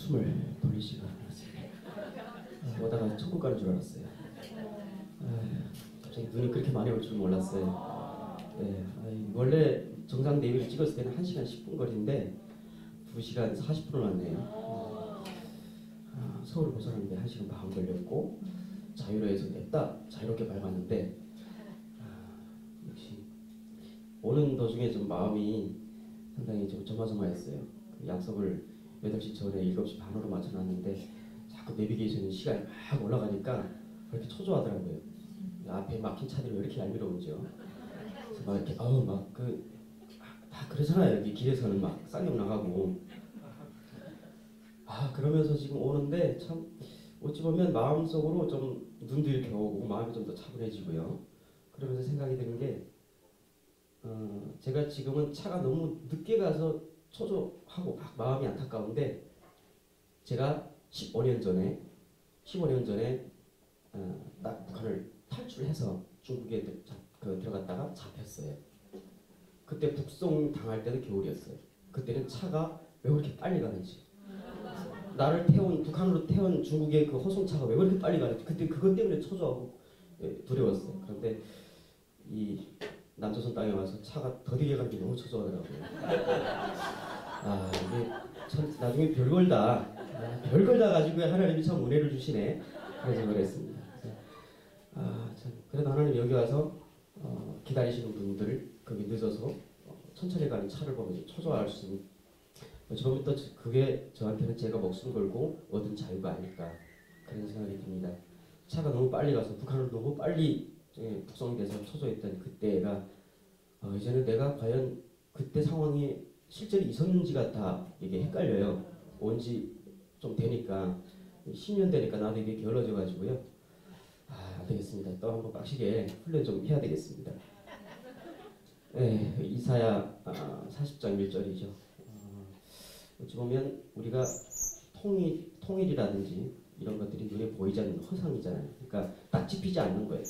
숨을 돌리시고 오다가 천국 가는 줄 알았어요. 갑자기 눈이 그렇게 많이 올 줄 몰랐어요. 네, 원래 정상 내비를 찍었을 때는 1시간 10분 거리인데 2시간 40분을 왔네요. 서울을 벗어나는데 1시간 반 걸렸고 자유로에서 냈다 자유롭게 밟았는데 역시 오는 도중에 좀 마음이 상당히 좀 조마조마했어요. 그 약속을 8시 전에 7시 반으로 맞춰놨는데 자꾸 내비게이션이 시간이 막 올라가니까 그렇게 초조하더라고요. 앞에 막힌 차들이 왜 이렇게 얄미로운지요. 그래서 막 이렇게 다 그러잖아요. 여기 길에서는 막 쌍욕 나가고 그러면서 지금 오는데 참 어찌 보면 마음속으로 좀 눈도 이렇게 오고 마음이 좀 더 차분해지고요. 그러면서 생각이 드는 게 제가 지금은 차가 너무 늦게 가서 초조하고 막 마음이 안타까운데 제가 15년 전에 딱 북한을 탈출해서 중국에 들어갔다가 잡혔어요. 그때 북송 당할 때도 겨울이었어요. 그때는 차가 왜 그렇게 빨리 가는지, 나를 북한으로 태운 중국의 그 호송차가 왜 그렇게 빨리 가는지 그때 그것 때문에 초조하고 두려웠어요. 그런데 이 남조선 땅에 와서 차가 더디게 가는 게 너무 초조하더라고요. 이게 참 나중에 별걸 다 가지고 하나님이 참 은혜를 주시네 그런 생각을 했습니다. 참 그래도 하나님 여기 와서 기다리시는 분들 거기 늦어서 천천히 가는 차를 보면서 초조할 수 있는 처음부터 그게 저한테는 제가 목숨 걸고 얻은 자유가 아닐까 그런 생각이 듭니다. 차가 너무 빨리 가서 북한으로 너무 빨리 북송돼서 초조했던 그때가 이제는 내가 과연 그때 상황이 실제로 있었는지가 다 이게 헷갈려요. 온지 좀 되니까 10년 되니까 나도 이게 게을러져 가지고요. 안 되겠습니다. 또 한번 빡시게 훈련 좀 해야 되겠습니다. 네, 이사야 40장 1절이죠. 어찌 보면 우리가 통일이라든지 이런 것들이 눈에 보이지 않는 허상이잖아요. 그러니까 딱 집히지 않는 거예요.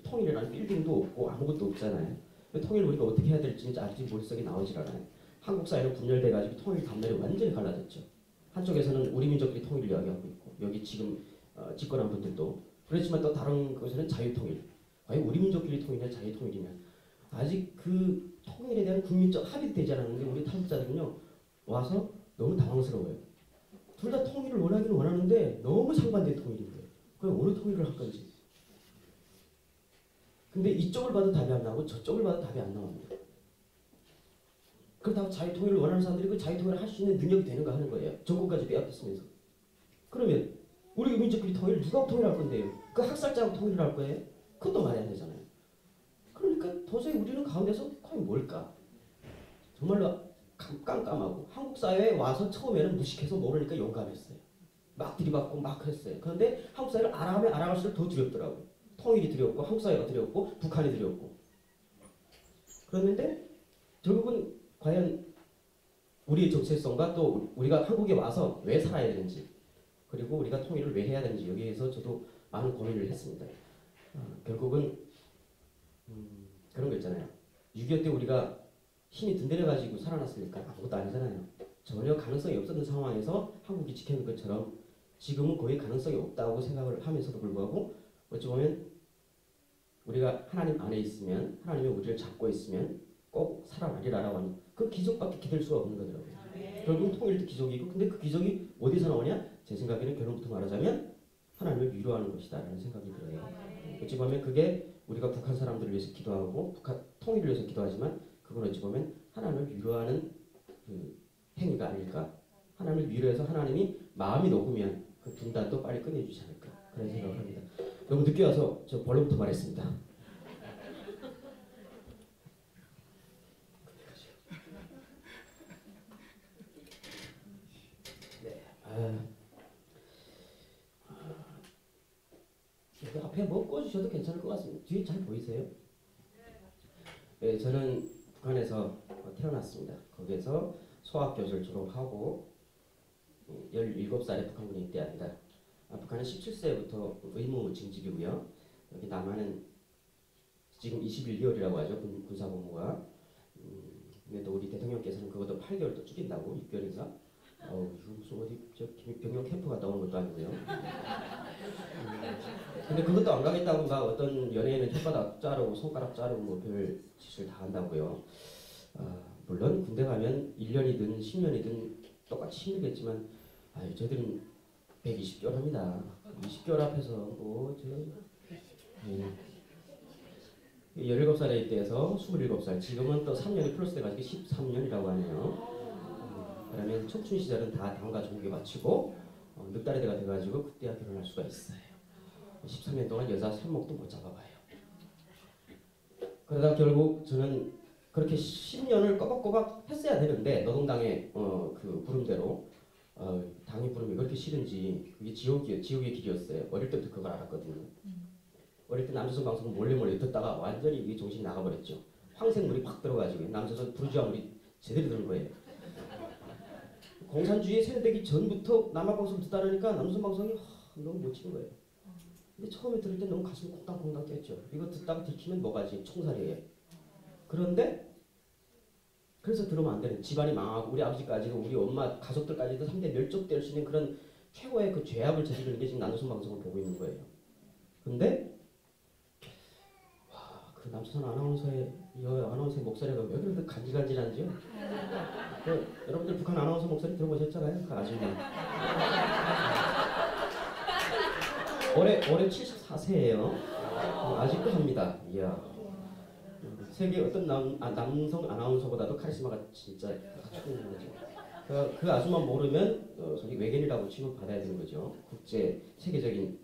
통일이라는 빌딩도 없고 아무것도 없잖아요. 통일을 우리가 어떻게 해야 될지 아직 머릿속에 나오질 않아요. 한국 사회는 분열돼가지고 통일 담론이 완전히 갈라졌죠. 한쪽에서는 우리 민족끼리 통일을 이야기하고 있고 여기 지금 집권한 분들도 그렇지만 또 다른 곳에는 자유통일. 과연 우리 민족끼리 통일이냐 자유통일이냐. 아직 그 통일에 대한 국민적 합의도 되지 않았는데 우리 탈북자들은요 와서 너무 당황스러워요. 둘 다 통일을 원하기는 원하는데 너무 상반된 통일인 거예요. 그럼 어느 통일을 할 건지. 근데 이쪽을 봐도 답이 안 나오고 저쪽을 봐도 답이 안 나옵니다. 그렇다고 자유통일을 원하는 사람들이 그 자유통일을 할 수 있는 능력이 되는가 하는 거예요. 정권까지 빼앗겼으면서. 그러면 우리 민족끼리 통일 누가 통일할 건데요? 그 학살자하고 통일을 할 거예요? 그것도 말이 안 되잖아요. 그러니까 도저히 우리는 가운데서 과연 뭘까? 정말로 깜깜하고 한국 사회에 와서 처음에는 무식해서 모르니까 용감했어요. 막 들이받고 막 했어요. 그런데 한국 사회를 알아가면 알아갈수록 더 두렵더라고요. 통일이 두렵고 한국 사회가 두렵고 북한이 두렵고 그랬는데 결국은 과연 우리의 정체성과 또 우리가 한국에 와서 왜 살아야 되는지 그리고 우리가 통일을 왜 해야 되는지 여기에서 저도 많은 고민을 했습니다. 결국은 그런 거 있잖아요. 6.25 때 우리가 힘이 든든해가지고 살아났으니까 아무것도 아니잖아요. 전혀 가능성이 없었던 상황에서 한국이 지켜낸 것처럼 지금은 거의 가능성이 없다고 생각을 하면서도 불구하고 어찌 보면 우리가 하나님 안에 있으면 하나님이 우리를 잡고 있으면 꼭 살아나리라라고 하는 그 기적밖에 기댈 수가 없는 거더라고요. 결국 통일도 기적이고 근데 그 기적이 어디서 나오냐? 제 생각에는 결론부터 말하자면 하나님을 위로하는 것이다 라는 생각이 들어요. 어찌 보면 그게 우리가 북한 사람들을 위해서 기도하고 북한 통일을 위해서 기도하지만 그건 어찌 보면 하나님을 위로하는 그 행위가 아닐까? 하나님을 위로해서 하나님이 마음이 녹으면 그 분단도 빨리 끝내주지 않을까? 그런 생각을 합니다. 너무 늦게 와서 저 본론부터 말했습니다. 네. 앞에 뭐 꽂으셔도 괜찮을 것 같습니다. 뒤에 잘 보이세요? 네, 저는 북한에서 태어났습니다. 거기에서 소학교를 졸업하고 17살에 북한군에 입대합니다. 북한은 17세부터 의무 징집이고요. 여기 남한은 지금 21개월이라고 하죠. 군사복무가. 근데 또 우리 대통령께서는 그것도 8개월 또 줄인다고 6개월인가? 무슨 어디 저 병영 캠프 갔다 온 것도 아니고요. 근데 그것도 안 가겠다고 막 어떤 연예인은 혓바닥 자르고 손가락 자르고 뭐 별 짓을 다 한다고요. 물론 군대 가면 1년이든 10년이든 똑같이 힘들겠지만 저희들은 120개월 합니다. 20개월 앞에서 뭐저 17살에 입대해서 27살, 지금은 또 3년이 플러스 돼가지고 13년이라고 하네요. 그러면 청춘 시절은 다 당과 종교에 마치고 늑다리 대가 돼가지고 그때야 결혼할 수가 있어요. 13년 동안 여자 손목도 못 잡아봐요. 그러다 결국 저는 그렇게 10년을 꼬박꼬박 했어야 되는데 노동당의 그 부름대로 당의 부름이 그렇게 싫은지 그게 지옥의 길이었어요. 어릴 때부터 그걸 알았거든요. 어릴 때 남조선 방송 몰래 듣다가 완전히 이게 정신이 나가버렸죠. 황색물이 확 들어가지고 남조선 부르주아물이 제대로 드는 거예요. 공산주의 세대되기 전부터 남아방송 듣다 보니까 남조선 방송이 너무 멋진 거예요. 근데 처음에 들을 때 너무 가슴이 콩당콩당 뛰었죠. 이거 듣다가 들키면 뭐가지? 총살이에요. 그런데 그래서 들으면 안 되는, 집안이 망하고 우리 아버지까지도 우리 엄마 가족들까지도 3대 멸족될 수 있는 그런 최고의 그 죄악을 저지르는 게 지금 남조선 방송을 보고 있는 거예요. 근데 그 남조선 아나운서의 목소리가 왜 그렇게 간질간질한지요? 여러분들 북한 아나운서 목소리 들어보셨잖아요? 그 아줌마. 올해 74세예요. 아직도 합니다. 이야. 세계 어떤 남성 아나운서보다도 카리스마가 진짜 최고인 거죠. 그 아줌마 모르면 솔직히 외계인이라고 취급받아야 되는 거죠. 국제 세계적인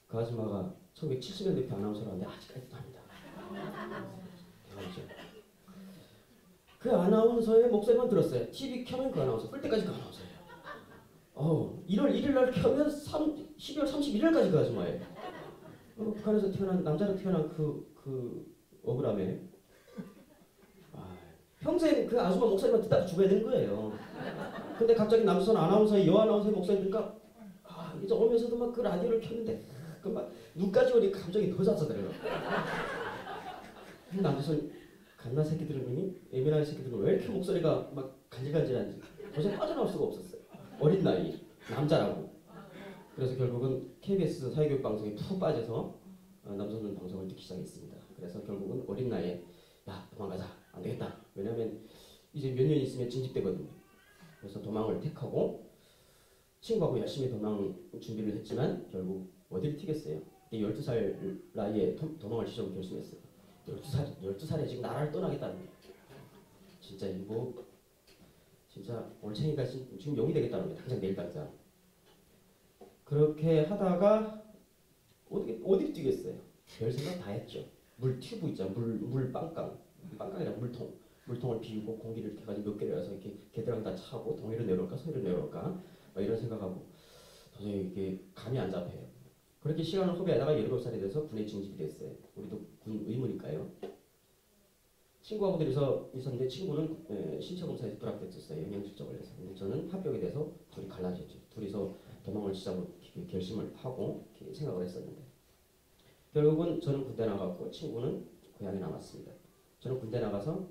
그 아줌마가 1970년대 아나운서로 하는데 아직까지도 합니다. 대박이죠. 그 아나운서의 목소리만 들었어요. TV 켜면 그 아나운서, 끌 때까지 그 아나운서예요. 1월 1일 날 켜면 12월 31일까지 그 아줌마예요. 북한에서 태어난, 남자로 태어난 그 억울함에 평생 그 아줌마 목소리만 듣다가 죽어야 되는 거예요. 근데 갑자기 남조선 아나운서의 여아나운서의 목소리 들으니까 이제 오면서도 막 그 라디오를 켰는데 그 막 눈까지 오니 감정이 더 잤어더래요. 남조선 갓난 새끼들은 예민한 새끼들은 왜 이렇게 목소리가 막 간질간질한지 도저히 빠져나올 수가 없었어요. 어린 나이 남자라고. 그래서 결국은 KBS 사회교육 방송에 푹 빠져서 남조선 방송을 듣기 시작했습니다. 그래서 결국은 어린 나이에 야 도망가자, 안 되겠다. 왜냐하면 이제 몇 년 있으면 징집되거든요. 그래서 도망을 택하고 친구하고 열심히 도망 준비를 했지만 결국 어디를 튀겠어요. 12살 나이에 도망을 시작을 결심했어요. 12살에 지금 나라를 떠나겠다는 거예요. 진짜 이거 진짜 올챙이가 지금 용이 되겠다는 거예요. 당장 내일 당장. 그렇게 하다가 어디를 뛰겠어요. 별 생각 다 했죠. 물 튜브 있잖아. 물 빵깡이라 물통을 비우고 공기를 이렇게 가지고 몇 개를 해서 이렇게 개들랑 다 차고 동해로 내려올까 서해로 내려올까 막 이런 생각하고 도저히 이게 감이 안 잡혀요. 그렇게 시간을 소비하다가 17살이 돼서 군에 징집이 됐어요. 우리도 군 의무니까요. 친구하고 있었는데 친구는 신체검사에서 불합격했어요. 영양실적을 해서. 근데 저는 합격이 돼서 둘이 갈라졌죠. 둘이서 도망을 시작으로 결심을 하고 생각을 했었는데 결국은 저는 군대 나갔고 친구는 고향에 남았습니다. 저는 군대 나가서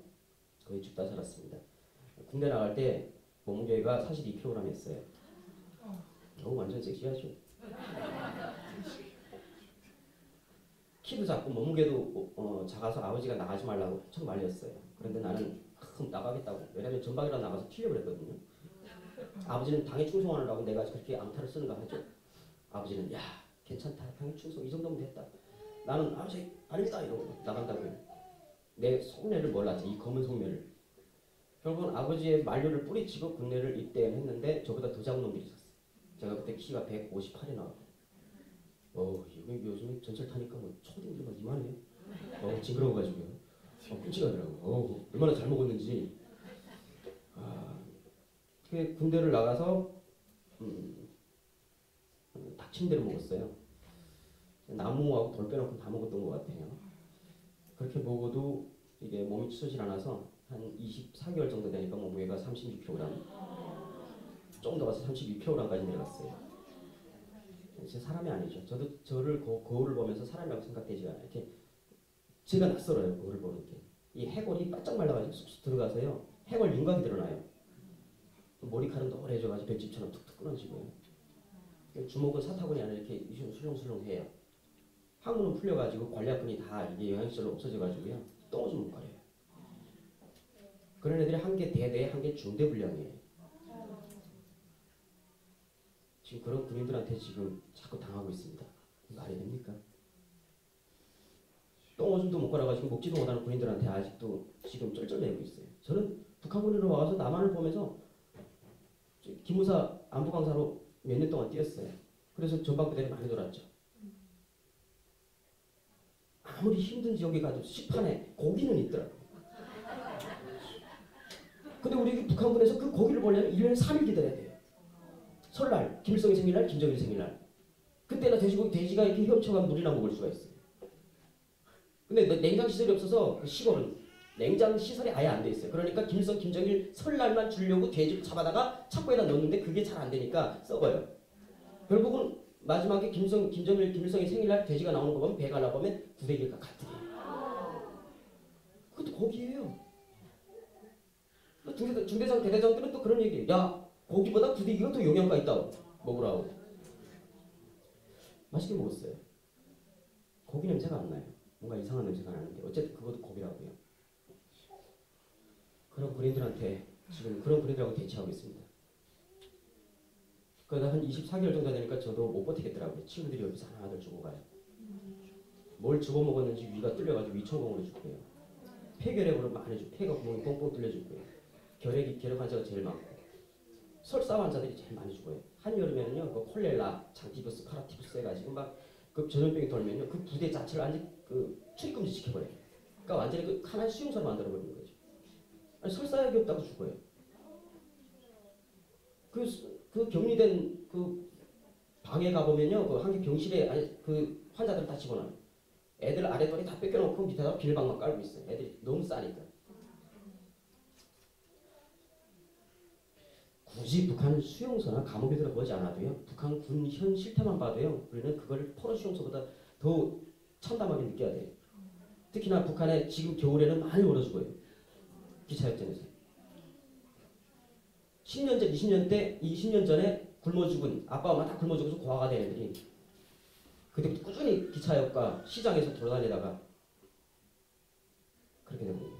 거의 죽다 살았습니다. 군대 나갈 때 몸무게가 42kg이었어요. 완전 섹시하죠. 키도 작고 몸무게도 작아서 아버지가 나가지 말라고 엄청 말렸어요. 그런데 나는 나가겠다고. 왜냐면 전방이라도 나가서 튀려고 그랬거든요. 아버지는 당에 충성하느라고 내가 그렇게 앙탈을 쓰는가 하죠. 아버지는 야 괜찮다, 당에 충성 이 정도면 됐다. 나는 아버지 아닙니다 이러고 나간다고요. 내 속내를 몰랐지, 이 검은 속내를. 결국은 아버지의 만류를 뿌리치고 군대를 입대했는데 저보다 더 작은 놈들이 있었어요. 제가 그때 키가 158이 나왔고 이거 요즘에 전철 타니까 뭐 초딩들 막 이만해요. 징그러워가지고요. 끔찍하더라고. 얼마나 잘 먹었는지. 군대를 나가서 닥친 대로 먹었어요. 나무하고 돌 빼놓고 다 먹었던 것 같아요. 그렇게 먹어도 이게 몸이 치솟질 않아서 한 24개월 정도 되니까 몸무게가 36kg, 조금 더 가서 32kg까지 내려갔어요. 제 사람이 아니죠. 저도 저를 거울을 보면서 사람이라고 생각되지 않아요. 이렇게 제가 낯설어요. 거울을 보는 게. 이 해골이 바짝 말라가지고 쑥쑥 들어가서요. 해골 윤곽이 드러나요. 머리카락은 노래져가지고 볏짚처럼 툭툭 끊어지고요. 주먹은 사타구니 안에 이렇게 술렁술렁해요. 항문은 풀려가지고 관략근이 다 이게 영양실로 없어져가지고요. 똥오줌 못 가려요. 그런 애들이 한 개 대대, 한 개 중대불량이에요. 지금 그런 군인들한테 지금 자꾸 당하고 있습니다. 말이 됩니까? 똥오줌도 못 갈아가지고 먹지도 못하는 군인들한테 아직도 지금 쩔쩔매고 있어요. 저는 북한 군인으로 와서 남한을 보면서 기무사 안보강사로 몇 년 동안 뛰었어요. 그래서 전방부대를 많이 돌았죠. 아무리 힘든 지역에 가도 식판에 고기는 있더라고요. 근데 우리 북한군에서 그 고기를 보려면 1년에 3일 기다려야 돼요. 설날, 김일성이 생일날, 김정일이 생일날. 그때나 돼지가 이렇게 헤엄쳐가 물이나 먹을 수가 있어요. 근데 냉장 시설이 없어서 그 시골은 냉장 시설이 아예 안 돼 있어요. 그러니까 김일성, 김정일 설날만 주려고 돼지를 잡아다가 창고에다 넣는데 그게 잘 안 되니까 썩어요. 결국은 마지막에 김정일, 김일성이 생일날 돼지가 나오는 거 보면 배가 나보면 구데기가 가뜩해요. 그것도 고기예요. 중대장, 대대장들은 또 그런 얘기예요. 야, 고기보다 구데기가 더 영양가 있다고 먹으라고. 맛있게 먹었어요. 고기 냄새가 안 나요. 뭔가 이상한 냄새가 나는데 어쨌든 그것도 고기라고요. 그런 군인들한테 지금 그런 군인들하고 대치하고 있습니다. 그러다 한 24개월 정도 되니까 저도 못 버티겠더라고요. 친구들이 여기서 하나둘 죽어가요. 뭘 집어먹었는지 위가 뚫려가지고 위천공으로 죽고요. 폐결핵으로 많이 죽고 폐가 구멍이 뻥뻥 뚫려 죽고요. 결핵 환자가 제일 많고 설사 환자들이 제일 많이 죽어요. 한여름에는요, 그 콜레라, 장티푸스, 파라티푸스 해가지고 막 그 전염병이 돌면요, 그 부대 자체를 완전 그 출입금지 시켜버려요. 그러니까 완전히 그 하나의 수용소로 만들어버리는 거죠. 아니, 설사약이 없다고 죽어요. 그 격리된 그 방에 가보면요, 그 한개 병실에 아니 그 환자들 다 집어넣어요. 애들 아랫도리 다 뺏겨놓고 밑에다 비닐방만 깔고 있어요. 애들이 너무 싸니까. 굳이 북한 수용소나 감옥에 들어가지 않아도요. 북한 군 현 실태만 봐도요. 우리는 그걸 포로 수용소보다 더 참담하게 느껴야 돼요. 특히나 북한에 지금 겨울에는 많이 얼어 죽어요. 기차역전에서. 10년 전, 20년 전에 굶어 죽은 아빠 엄마 다 굶어 죽어서 고아가 된 애들이 그때부터 꾸준히 기차역과 시장에서 돌아다니다가 그렇게 된 거예요.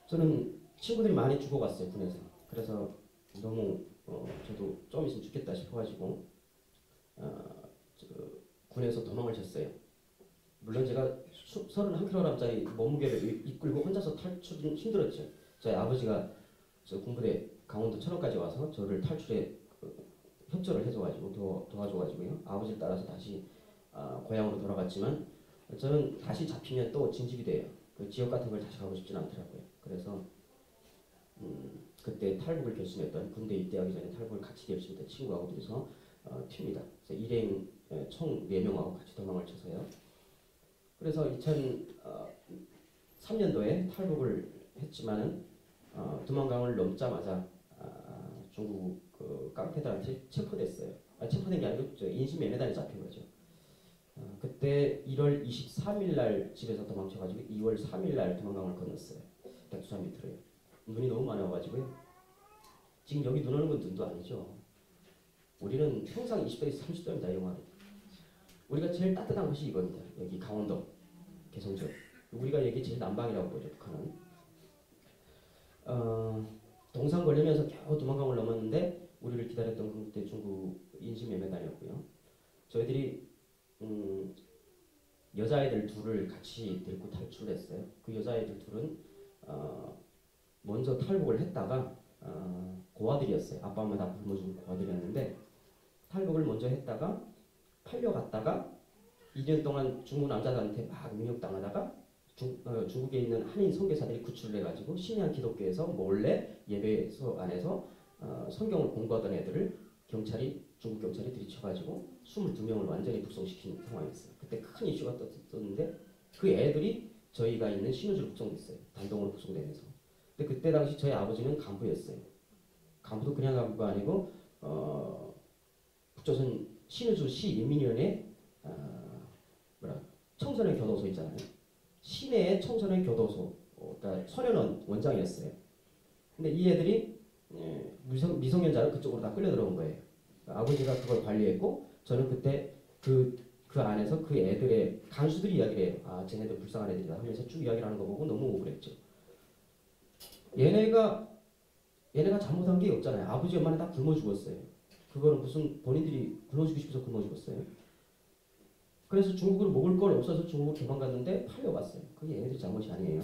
저는 친구들이 많이 죽어갔어요, 군에서. 그래서 너무 저도 좀 있으면 죽겠다 싶어가지고 군에서 도망을 쳤어요. 물론 제가 31kg짜리 몸무게를 이끌고 혼자서 탈출은 힘들었죠. 저희 아버지가 저 군부대 강원도 천안까지 와서 저를 탈출에 협조를 해줘가지고 도와줘가지고요. 아버지를 따라서 다시 고향으로 돌아갔지만 저는 다시 잡히면 또 진집이 돼요. 그 지역 같은 걸 다시 가고 싶지는 않더라고요. 그래서 그때 탈북을 결심했던 군대 입대하기 전에 탈북을 같이 결심했던 친구하고 둘이서 튑니다. 그래서 일행 총 4명하고 같이 도망을 쳐서요. 그래서 2003년도에 탈북을 했지만은 두만강을 넘자마자 중국 그 깡패들한테 체포됐어요. 체포된 게 아니고 인신매매단에 잡힌 거죠. 그때 1월 23일 날 집에서 도망쳐가지고 2월 3일 날 두만강을 건넜어요. 백두산 밑으로요. 눈이 너무 많이 와가지고요. 지금 여기 눈 오는 건 눈도 아니죠. 우리는 평상 20도에서 30도입니다. 영하로. 우리가 제일 따뜻한 곳이 이겁니다. 여기 강원도, 개성전. 우리가 여기 제일 남방이라고 보죠. 북한은. 동상 걸리면서 겨우 두만강을 넘었는데 우리를 기다렸던 그때 중국 인신매매단이었고요. 저희들이 여자애들 둘을 같이 데리고 탈출했어요. 그 여자애들 둘은 먼저 탈북을 했다가 고아들이었어요. 아빠 엄마 다 굶어 죽은 고아들이었는데 탈북을 먼저 했다가 팔려갔다가 2년 동안 중국 남자들한테 막 능욕당하다가 중국에 있는 한인 선교사들이 구출을 해가지고 신양 기독교에서 몰래 예배소 안에서 성경을 공부하던 애들을 중국 경찰이 들이쳐가지고 22명을 완전히 북송시킨 상황이었어요. 그때 큰 이슈가 떴는데 그 애들이 저희가 있는 신우주로 북송됐어요. 단동으로 북송되면서. 근데 그때 당시 저희 아버지는 간부였어요. 간부도 그냥 간부가 아니고 북조선 신우주시 인민위원회 청소년 교도소 있잖아요. 시내의 청소년 교도소, 그러니까 소년원 원장이었어요. 근데 이 애들이 미성년자는 그쪽으로 다 끌려 들어온 거예요. 아버지가 그걸 관리했고 저는 그때 그 안에서 그 애들의 간수들이 이야기를 해요. 아, 쟤네들 불쌍한 애들이다 하면서 쭉 이야기를 하는 거 보고 너무 억울했죠. 얘네가 잘못한 게 없잖아요. 아버지 엄마는 다 굶어 죽었어요. 그거는 무슨 본인들이 굶어 죽고 싶어서 굶어 죽었어요. 그래서 중국으로 먹을 걸 없어서 중국으로 도망갔는데 팔려갔어요. 그게 얘네들 잘못이 아니에요.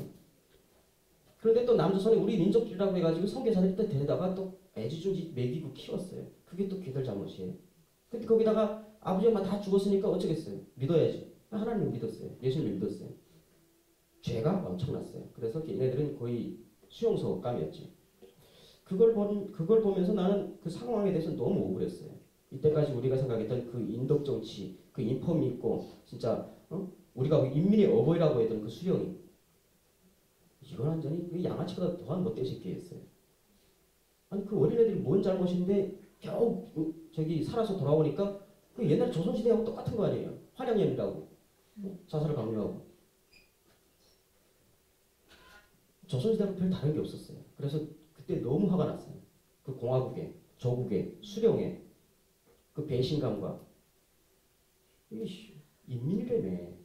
그런데 또 남조선에 우리 민족끼리라고 해가지고 선교사들이 또 데려다가 또 애지중지 먹이고 키웠어요. 그게 또 걔들 잘못이에요. 근데 거기다가 아버지 엄마 다 죽었으니까 어쩌겠어요. 믿어야지. 하나님을 믿었어요. 예수님을 믿었어요. 죄가 엄청났어요. 그래서 얘네들은 거의 수용소감이었죠. 그걸 보면서 나는 그 상황에 대해서 너무 억울했어요. 이때까지 우리가 생각했던 그 인덕 정치, 그 인품이 있고 진짜 우리가 인민의 어버이라고 했던 그 수령이 이건 완전히 그 양아치보다 더한 못된 새끼였어요. 아니 그 어린애들이 뭔 잘못인데 겨우 저기 살아서 돌아오니까 그 옛날 조선시대하고 똑같은 거 아니에요. 환양연이라고 자살을 강요하고 조선시대하고 별 다른 게 없었어요. 그래서 그때 너무 화가 났어요. 그 공화국의 조국의 수령의 그 배신감과 인민이라며.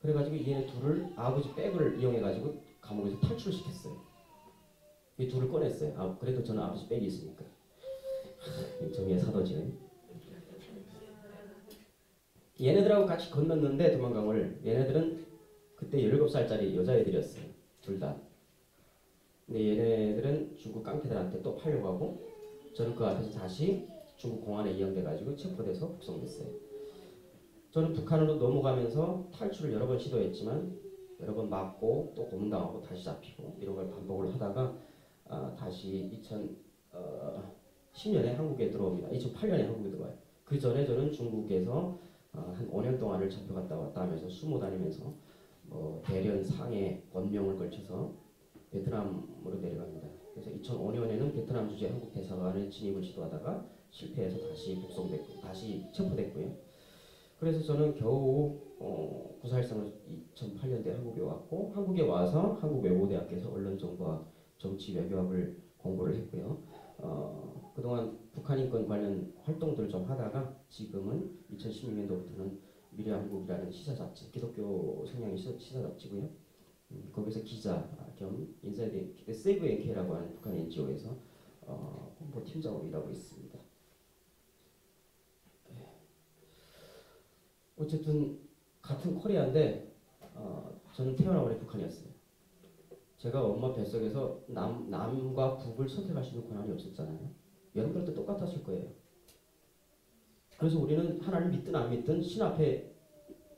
그래가지고 얘네 둘을 아버지 백을 이용해가지고 감옥에서 탈출시켰어요. 이 둘을 꺼냈어요. 아, 그래도 저는 아버지 백이 있으니까. 정의의 사도지네. 얘네들하고 같이 건넜는데 도망강을 얘네들은 그때 17살짜리 여자애들이었어요. 둘 다. 근데 얘네들은 중국 깡패들한테 또 팔려고 하고 저는 그 앞에서 다시 중국 공안에 이양돼가지고 체포돼서 북송됐어요. 저는 북한으로 넘어가면서 탈출을 여러 번 시도했지만 여러 번 맞고 또 고문당하고 다시 잡히고 이런 걸 반복을 하다가 다시 2010년에 한국에 들어옵니다. 2008년에 한국에 들어와요. 그 전에 저는 중국에서 한 5년 동안을 잡혀갔다 왔다 하면서 수모 다니면서 대련, 상해, 권명을 걸쳐서 베트남으로 내려갑니다. 그래서 2005년에는 베트남 주재 한국 대사관에 진입을 시도하다가 실패해서 다시 북송됐고 다시 체포됐고요. 그래서 저는 겨우 구사일상으로 2008년대 한국에 왔고 한국에 와서 한국외고대학교에서 언론정보학 정치외교학을 공부를 했고요. 그동안 북한인권 관련 활동들을 좀 하다가 지금은 2016년도부터는 미래한국이라는 시사잡지, 기독교 성향의 시사잡지고요. 거기서 기자 겸 인사이드 세이브 NK라고 하는 북한 NGO에서 홍보 팀장으로 일하고 있습니다. 어쨌든 같은 코리아인데 저는 태어난 원래 북한이었어요. 제가 엄마 뱃속에서 남과 북을 선택할 수 있는 권한이 없었잖아요. 여러분들도 똑같았을 거예요. 그래서 우리는 하나님을 믿든 안 믿든 신 앞에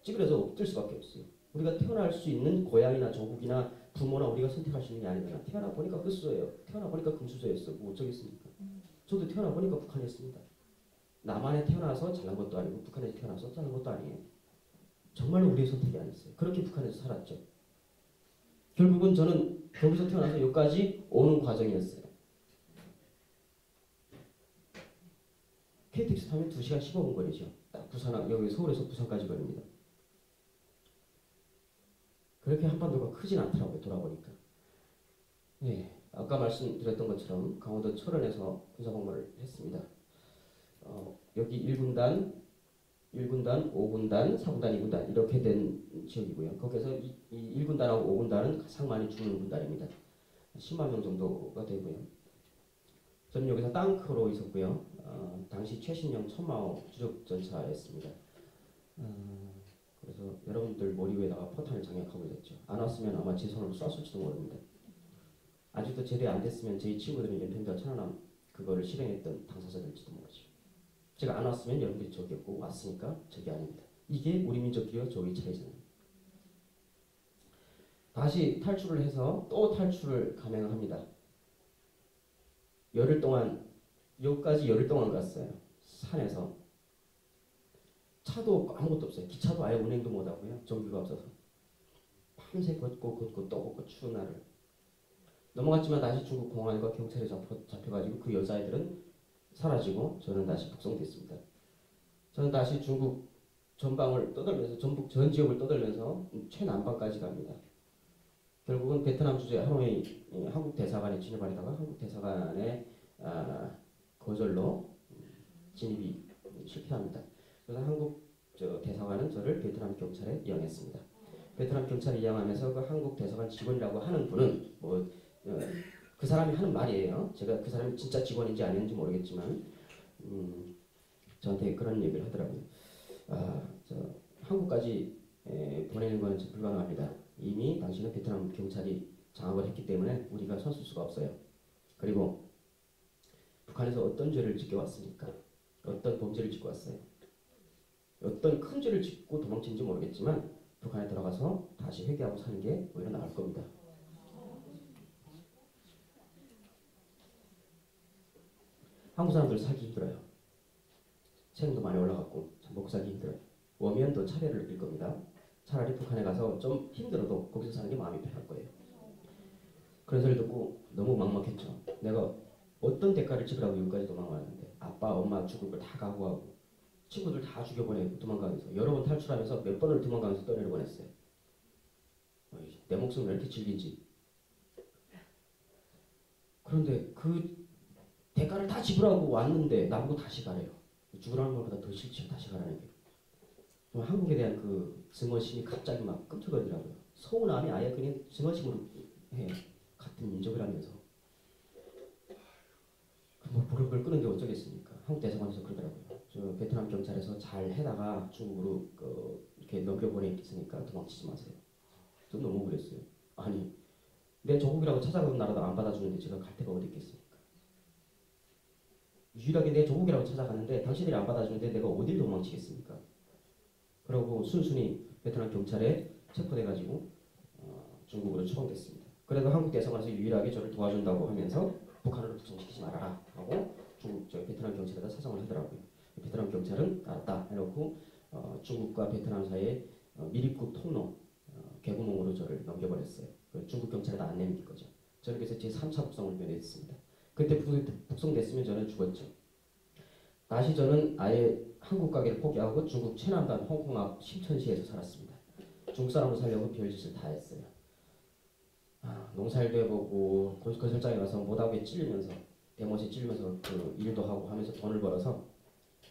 찌그러져 엎들 수밖에 없어요. 우리가 태어날 수 있는 고향이나 조국이나 부모나 우리가 선택할 수 있는 게 아니잖아. 태어나 보니까 흑수저예요. 태어나 보니까 금수저였어. 뭐 어쩌겠습니까? 저도 태어나 보니까 북한이었습니다. 남한에 태어나서 잘난 것도 아니고 북한에서 태어나서 잘난 것도 아니에요. 정말로 우리의 선택이 아니었어요. 그렇게 북한에서 살았죠. 결국은 저는 거기서 태어나서 여기까지 오는 과정이었어요. KTX 타면 2시간 15분 거리죠. 딱 여기 서울에서 부산까지 거립니다. 그렇게 한반도가 크진 않더라고요. 돌아보니까. 예, 아까 말씀드렸던 것처럼 강원도 철원에서 군사복무를 했습니다. 여기 1군단, 5군단, 4군단, 2군단 이렇게 된 지역이고요. 거기서 이 1군단하고 5군단은 가장 많이 죽는 군단입니다. 10만 명 정도가 되고요. 저는 여기서 땅크로 있었고요. 당시 최신형 천마호 주력전차였습니다. 그래서 여러분들 머리 위에다가 포탄을 장악하고 있었죠. 안 왔으면 아마 제 손으로 쐈을지도 모릅니다. 아직도 제대 안 됐으면 저희 친구들은 연평도와 천안함 그거를 실행했던 당사자들일지도 모르죠. 제가 안 왔으면 여러분들이 적이었고 왔으니까 적이 아닙니다. 이게 우리 민족끼리와 저의 차이잖아요. 다시 탈출을 해서 또 탈출을 감행을 합니다. 열흘 동안 여기까지 열흘 동안 갔어요. 산에서 차도 없고 아무것도 없어요. 기차도 아예 운행도 못하고요. 전기가 없어서 밤새 걷고 또 걷고 추운 날을 넘어갔지만 다시 중국 공안과 경찰에 잡혀가지고 그 여자애들은 사라지고 저는 다시 북송됐습니다. 저는 다시 중국 전방을 떠돌면서 전북 전 지역을 떠돌면서 최남방까지 갑니다. 결국은 베트남 주재 하노이 한국 대사관에 진입하려다가 한국 대사관의 거절로 진입이 실패합니다. 그래서 한국 대사관은 저를 베트남 경찰에 이양했습니다. 베트남 경찰에 이양하면서 그 한국 대사관 직원이라고 하는 분은 그 사람이 하는 말이에요. 제가 그 사람이 진짜 직원인지 아닌지 모르겠지만 저한테 그런 얘기를 하더라고요. 한국까지 보내는 건 불가능합니다. 이미 당신은 베트남 경찰이 장악을 했기 때문에 우리가 서줄 수가 없어요. 그리고 북한에서 어떤 죄를 지켜왔습니까? 어떤 범죄를 짓고 왔어요? 어떤 큰 죄를 짓고 도망친지 모르겠지만 북한에 들어가서 다시 회개하고 사는 게 오히려 나을 겁니다. 한국 사람들 살기 힘들어요. 세금도 많이 올라갔고 먹고 살기 힘들어요. 오면 더 차별을 느낄 겁니다. 차라리 북한에 가서 좀 힘들어도 거기서 사는 게 마음이 편할 거예요. 그런 소리 듣고 너무 막막했죠. 내가 어떤 대가를 지불하고 여기까지 도망왔는데 아빠 엄마 죽을 걸 다 각오하고 친구들 다 죽여보내고 도망가면서 여러 번 탈출하면서 몇 번을 도망가면서 떠내려보냈어요. 내 목숨을 왜 이렇게 즐긴지. 그런데 그 대가를 다 지불하고 왔는데 나보고 다시 가래요. 죽으라는 것보다 더 싫죠. 다시 가라는 게. 한국에 대한 그 증오심이 갑자기 막 끔찍하더라고요. 서운함이 아예 그냥 증오심으로 해. 같은 민족이라면서. 뭐 그런 걸 끄는 게 어쩌겠습니까? 한국 대사관에서 그러더라고요. 저 베트남 경찰에서 잘 해다가 중국으로 이렇게 넘겨보냈으니까 도망치지 마세요. 좀 너무 그랬어요. 아니 내 조국이라고 찾아가는 나라도 안 받아주는데 제가 갈 데가 어디 있겠습니까? 유일하게 내 조국이라고 찾아가는데 당신들이 안 받아주는데 내가 어딜 도망치겠습니까? 그러고 순순히 베트남 경찰에 체포돼가지고 중국으로 추방됐습니다. 그래도 한국 대사관에서 유일하게 저를 도와준다고 하면서 북한으로 북송시키지 말아라 하고 베트남 경찰에다 사정을 하더라고요. 베트남 경찰은 알았다 해놓고 중국과 베트남 사이에 밀입국 통로 개구멍으로 저를 넘겨버렸어요. 중국 경찰에다 안 내밀 거죠. 저는 그래서 제 3차 북송을 면했습니다. 그때 북송됐으면 저는 죽었죠. 다시 저는 아예 한국 가게를 포기하고 중국 최남단 홍콩 앞 심천시에서 살았습니다. 중국 사람으로 살려고 별짓을 다 했어요. 농사일도 해보고 건설장에 가서 못하게 찔리면서 대못에 찔리면서 그 일도 하고 하면서 돈을 벌어서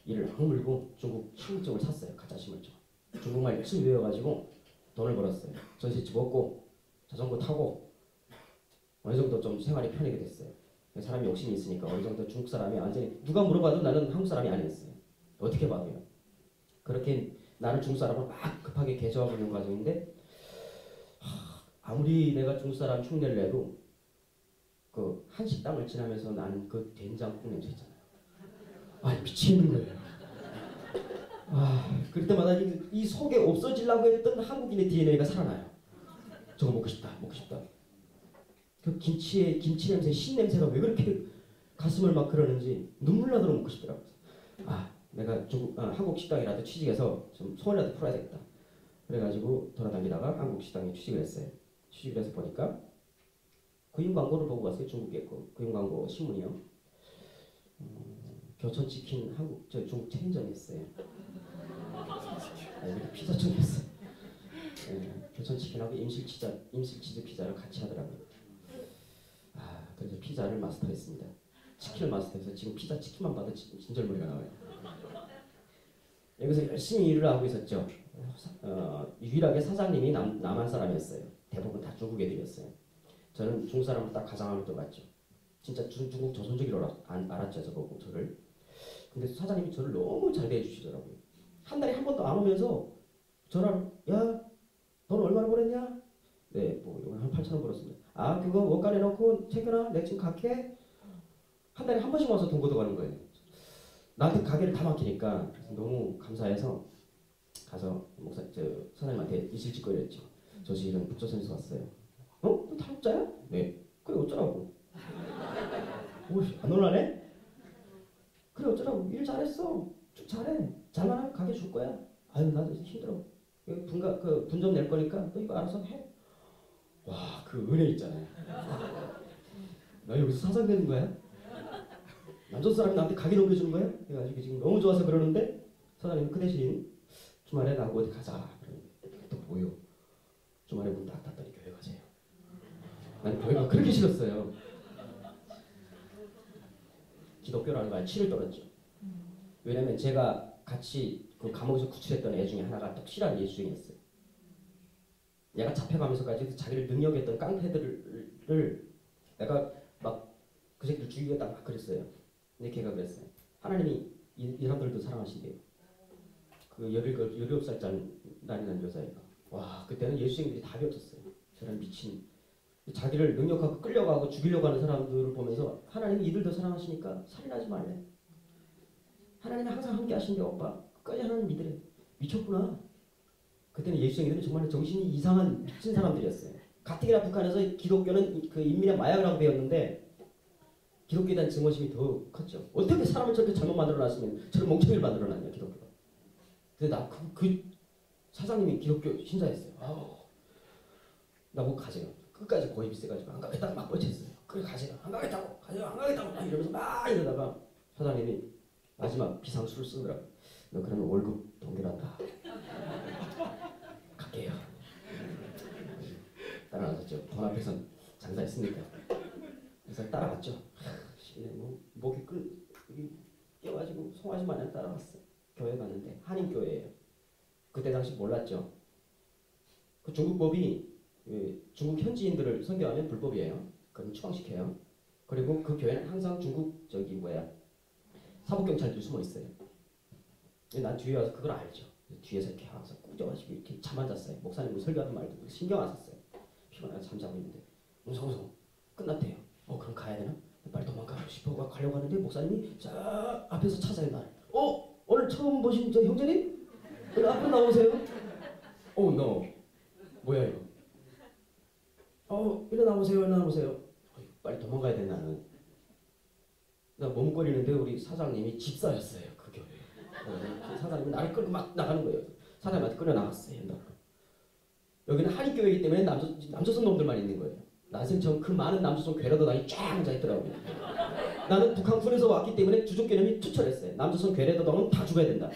이를 악물고 중국 신분증을 샀어요. 가짜 신분증. 중국말 열심히 배워가지고 돈을 벌었어요. 전셋집 얻고 자전거 타고 어느 정도 좀 생활이 편하게 됐어요. 사람이 욕심이 있으니까 어느 정도 중국 사람이 완전히 누가 물어봐도 나는 한국 사람이 아니었어요. 어떻게 봐도요. 그렇게 나는 중국 사람을 막 급하게 개조하고 있는 과정인데 아무리 내가 중국 사람 흉내를 내도 그 한식당을 지나면서 나는 그 된장국 냄새 있잖아요. 미치겠는 거예요. 그럴 때마다 이 속에 없어지려고 했던 한국인의 DNA가 살아나요. 저거 먹고 싶다, 먹고 싶다. 그 김치 냄새, 신 냄새가 왜 그렇게 가슴을 막 그러는지 눈물 나도록 먹고 싶더라고요. 내가 한국 식당이라도 취직해서 좀 소원이라도 풀어야 되겠다. 그래가지고 돌아다니다가 한국 식당에 취직을 했어요. 취직을 해서 보니까 구인 광고를 보고 왔어요. 중국의 구인 광고 신문이요. 교촌치킨 중국 체인점이 있어요. 여기 피자점이 있어요. 교촌치킨하고 임실치즈 피자를 같이 하더라고요. 그래서 피자를 마스터했습니다. 치킨을 마스터해서 지금 치킨만 봐도 진절머리가 나와요. 여기서 열심히 일을 하고 있었죠. 유일하게 사장님이 남한 사람이었어요. 대부분 다 중국 애들이었어요. 저는 중국 사람을 딱 가장하면 들어갔죠. 진짜 중국 조선족이라고 알았죠. 저보고 저를. 근데 사장님이 저를 너무 잘 대해주시더라고요. 한 달에 한 번도 안 오면서 전화로 야, 돈 얼마나 벌었냐? 네, 뭐 한 8,000원 벌었습니다. 그거 원가 내놓고 챙겨놔. 내가 지금 갈게. 한 달에 한 번씩 와서 돈 걷어가는 거예요. 나한테 가게를 다 맡기니까 너무 감사해서 가서 사장님한테 이실직거리 했죠. 저 지금 북조선에서 왔어요. 너 탈북자야? 네. 그래 어쩌라고? 안 놀라네? 그래 어쩌라고? 일 잘했어. 잘해. 잘만 하면 가게 줄 거야. 나도 힘들어. 분점 낼 거니까 너 이거 알아서 해. 와, 그 은혜 있잖아요. 나 여기서 사장 되는 거야? 남전 사람이 나한테 가게 넘겨주는 거야? 그래가지고 지금 너무 좋아서 그러는데 사장님은 그 대신 주말에 나하고 어디 가자. 또 뭐요? 주말에 문 딱 닫더니 교회 가세요. 난 교회가 그렇게 싫었어요. 기독교라는 거에 치를 떨었죠. 왜냐면 제가 같이 그 감옥에서 구출했던 애 중에 하나가 독실한 예수쟁이였어요. 얘가 잡혀가면서까지 자기를 능욕했던 깡패들을 내가 막 그 새끼를 죽이겠다 막 그랬어요. 근데 걔가 그랬어요. 하나님이 이 사람들도 사랑하신대요. 그 17살짜리 난 여자애가. 와, 그때는 예수쟁이들이 답이 없었어요. 저런 미친. 자기를 능욕하고 끌려가고 죽이려고 하는 사람들을 보면서 하나님이 이들도 사랑하시니까 살인하지 말래. 하나님이 항상 함께 하신대 오빠. 끝까지 하나님 믿으래. 미쳤구나. 그때는 예수쟁이들은 정말 정신이 이상한 미친 사람들이었어요. 가뜩이나 북한에서 기독교는 그 인민의 마약이라고 배웠는데 기독교에 대한 증오심이 더 컸죠. 어떻게 사람을 저렇게 잘못 만들어놨으면 저런 멍청이를 만들어놨냐 기독교가. 근데 나 그 사장님이 기독교 신자였어요. 아우, 나보고 가세요. 끝까지 고집이 세가지고 안 가겠다고 막 뻗쳤어요. 그래 가세요. 안 가겠다고 가세요. 안 가겠다고 막 이러면서 막 이러다가 사장님이 마지막 비상수를 쓰더라고. 너 그러면 월급 동결한다. 갈게요. 따라가셨죠. 돈 앞에서 장사했으니까. 그래서 따라갔죠. 뭐 목이 껴가지고 송아지 마냥 따라갔어요. 교회 갔는데 한인교회예요. 그때 당시 몰랐죠. 그 중국법이 중국 현지인들을 선교하면 불법이에요. 그럼 추방시켜요. 그리고 그 교회는 항상 중국 사법경찰들이 숨어 있어요. 난 뒤에 와서 그걸 알죠. 뒤에서 이렇게 와서 꾹져가지고 이렇게 잠 안 잤어요. 목사님 설교하는 말도 신경 안 썼어요. 피곤해서 잠자고 있는데 웅성웅성 끝났대요. 그럼 가야 되나? 빨리 도망가고 싶어 가려고 하는데 목사님이 자 앞에서 찾아요 날. 오늘 처음 보신 저 형제님? 앞으로 나오세요. 너 뭐야 이거? 일어나보세요. 빨리 도망가야 돼 나는. 나 머뭇거리는데 우리 사장님이 집사였어요 그 교회. 사장님이 나를 끌고 막 나가는 거예요. 사장님한테 끌려 나갔어요. 여기는 한인교회이기 때문에 남조선 놈들만 있는 거예요. 나선처럼 그 많은 남조선 괴뢰도당이 쫙 앉아있더라고요. 나는 북한군에서 왔기 때문에 주족 개념이 투철했어요. 남조선 괴뢰도당은 다 죽어야 된다.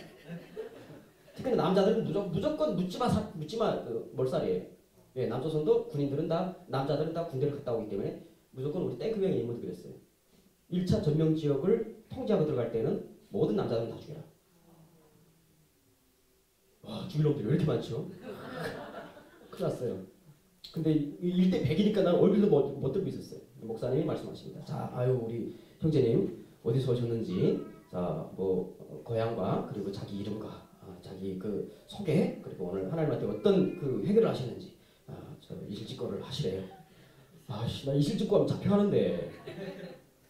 특히 남자들은 무조건 묻지마 몰살이에요. 예, 남조선도 군인들은 남자들은 다 군대를 갔다 오기 때문에 무조건 우리 탱크병의 임무도 그랬어요. 1차 전명 지역을 통제하고 들어갈 때는 모든 남자들은 다 죽여라. 와, 죽일 놈들이 왜 이렇게 많죠? 큰일 났어요. 근데 1대 100이니까 난 얼굴도 못 들고 있었어요. 목사님이 말씀하십니다. 자, 우리 형제님 어디서 오셨는지, 고향과 그리고 자기 이름과 자기 그 소개, 그리고 오늘 하나님한테 어떤 그 회개를 하셨는지, 저 이실직고를 하시래요. 나 이실직고하면 잡혀가는데,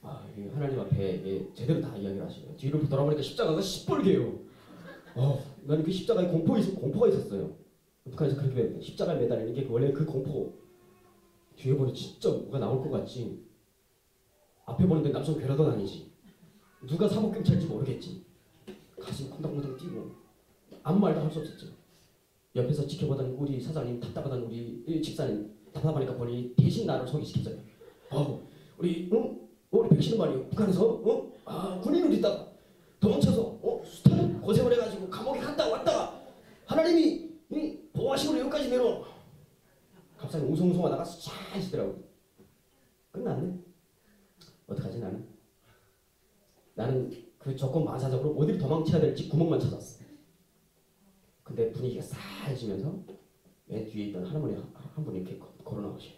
하나님 앞에 제대로 다 이야기를 하시네요. 뒤로 돌아보니까 십자가가 시뻘개요. 나는 그 십자가에 공포가 있었어요. 북한에서 그렇게 십자가에 매달리는 게 원래 그 공포. 뒤에 보니 진짜 뭐가 나올 것 같지. 앞에 보는데 남성 괴뢰도 아니지. 누가 사법경찰인지 모르겠지. 가슴이 콩닥콩닥 뛰고 아무 말도 할 수 없었죠. 옆에서 지켜보던 우리 사장님, 답답하던 우리 집사님, 답답하니까 보니 대신 나를 소개시켜줘요. 우리 백신은 말이요. 북한에서 군인으로 있다가 도망쳐서 숱한 고생을 해가지고 감옥에 갔다 왔다가 하나님이 보호하시고 여기까지 내려와. 갑자기 웅성웅성하다가 쫙 하시더라고. 끝났네. 어떡하지 나는? 나는 그 조건 마사적으로 어디를 도망쳐야 될지 구멍만 찾았어. 근데 분위기가 싸해지면서 맨 뒤에 있던 할머니 한 분이 이렇게 걸어 나오셔요.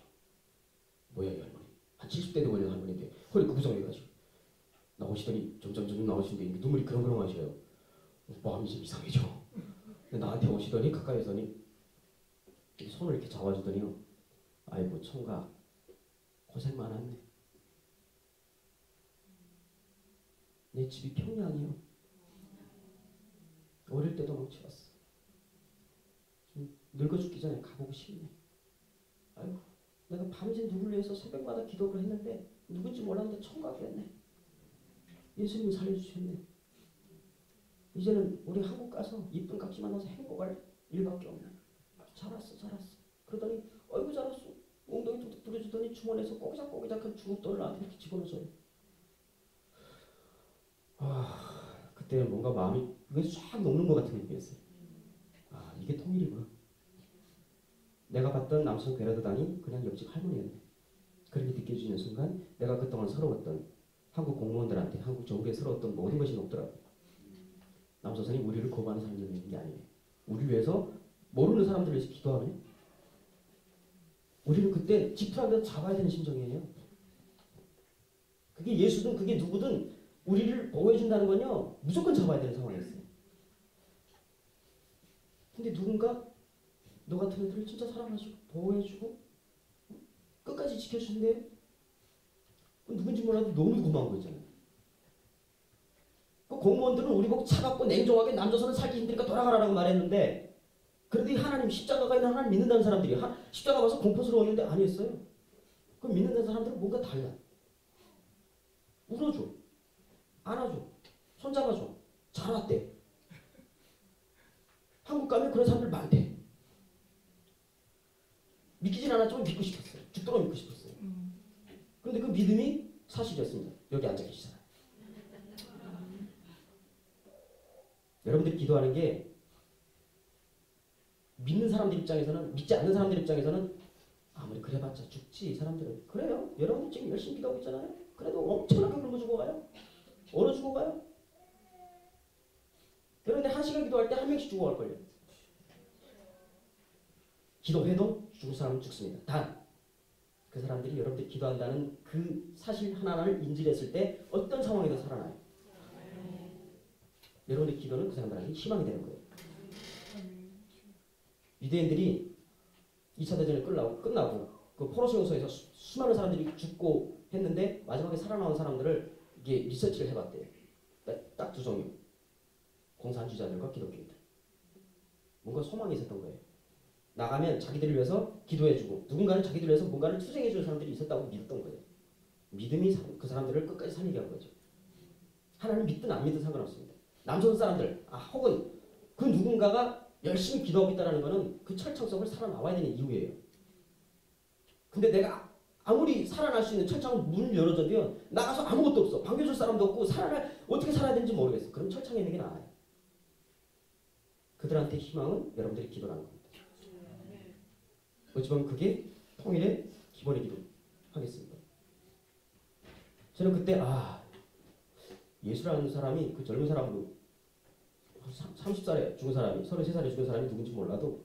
뭐야 이 할머니? 한 70대 돼 보이는 할머니인데 허리 구부정해가지고 나오시더니 점점 나오시는데 눈물이 그렁그렁하셔요. 마음이 좀 이상해져. 나한테 오시더니 가까이 오더니 손을 이렇게 잡아주더니요. 아이고 총각 고생 많았네. 내 집이 평양이요. 어릴 때도 멍쳐왔어. 늙어 죽기 전에 가보고 싶네. 아이고 내가 밤새 누구를 위해서 새벽마다 기도를 했는데 누군지 몰랐는데 총각이었네. 예수님이 살려주셨네. 이제는 우리 한국 가서 이쁜 깍지 만나서 행복할 일밖에 없네. 잘았어. 그러더니 아이고 잘았어. 엉덩이 툭툭 부려주더니 주머니에서 꼬기작꼬기작한 중국돈을 나한테 이렇게 집어넣어줘요. 그때 뭔가 마음이 싹 녹는 것 같은 느낌이었어요. 이게 통일이구나. 내가 봤던 남성 괴뢰도당이 그냥 옆집 할머니였네. 그렇게 느껴지는 순간 내가 그동안 서러웠던 한국 공무원들한테 한국 정부에 서러웠던 모든 것이 녹더라고요. 남조선이 우리를 거부하는 사람들이 있는 게 아니에요. 우리 위해서 모르는 사람들을 위해서 기도하네. 우리는 그때 지푸라기라도 잡아야 되는 심정이에요. 그게 예수든 그게 누구든 우리를 보호해준다는 건요 무조건 잡아야 되는 상황이었어요. 근데 누군가 너 같은 애들을 진짜 사랑하시고 보호해주고 끝까지 지켜주신대요. 누군지 몰라도 너무 고마운 거 있잖아요. 그 공무원들은 우리 보고 차갑고 냉정하게 남조선은 살기 힘드니까 돌아가라라고 말했는데 그래도 이 하나님 십자가가 있는 하나님 믿는다는 사람들이 십자가 와서 공포스러웠는데 아니었어요. 그 믿는다는 사람들은 뭔가 달라. 울어줘. 안아줘. 손잡아줘. 잘 왔대. 한국 가면 그런 사람들 많대. 믿기진 않았지만 믿고 싶었어요. 죽도록 믿고 싶었어요. 그런데 그 믿음이 사실이었습니다. 여기 앉아 계시잖아요. 여러분들이 기도하는 게 믿는 사람들 입장에서는 믿지 않는 사람들 입장에서는 아무리 그래봤자 죽지 이 사람들은. 그래요. 여러분들 지금 열심히 기도하고 있잖아요. 그래도 엄청나게 굶어 죽어가요. 얼어 죽어가요. 여러분들 1시간 기도할 때 1명씩 죽어갈걸요. 기도해도 죽을 사람은 죽습니다. 단 그 사람들이 여러분들이 기도한다는 그 사실 하나를 인지했을 때 어떤 상황에도 살아나요. 여러분의 기도는 그 사람들에게 희망이 되는 거예요. 유대인들이 2차 대전이 끝나고 그 포로수 용소에서 수많은 사람들이 죽고 했는데 마지막에 살아나온 사람들을 이게 리서치를 해봤대요. 딱 두 종류. 공산주의자들과 기독교인들. 뭔가 소망이 있었던 거예요. 나가면 자기들을 위해서 기도해주고 누군가는 자기들을 위해서 뭔가를 투쟁해주는 사람들이 있었다고 믿었던 거예요. 믿음이 그 사람들을 끝까지 살리게 한 거죠. 하나님 믿든 안 믿든 상관없습니다. 남조선 사람들 혹은 그 누군가가 열심히 기도하고 있다는 것은 그 철창 속을 살아나와야 되는 이유예요. 근데 내가 아무리 살아날 수 있는 철창 문을 열어줘도 나가서 아무것도 없어. 반겨줄 사람도 없고 어떻게 살아야 되는지 모르겠어. 그럼 철창에 있는 게 나아요. 그들한테 희망은 여러분들이 기도라는 겁니다. 어찌 보면 그게 통일의 기본이기도 하겠습니다. 저는 그때 예수라는 사람이 그 젊은 사람도 30살에 죽은 사람이 33살에 죽은 사람이 누군지 몰라도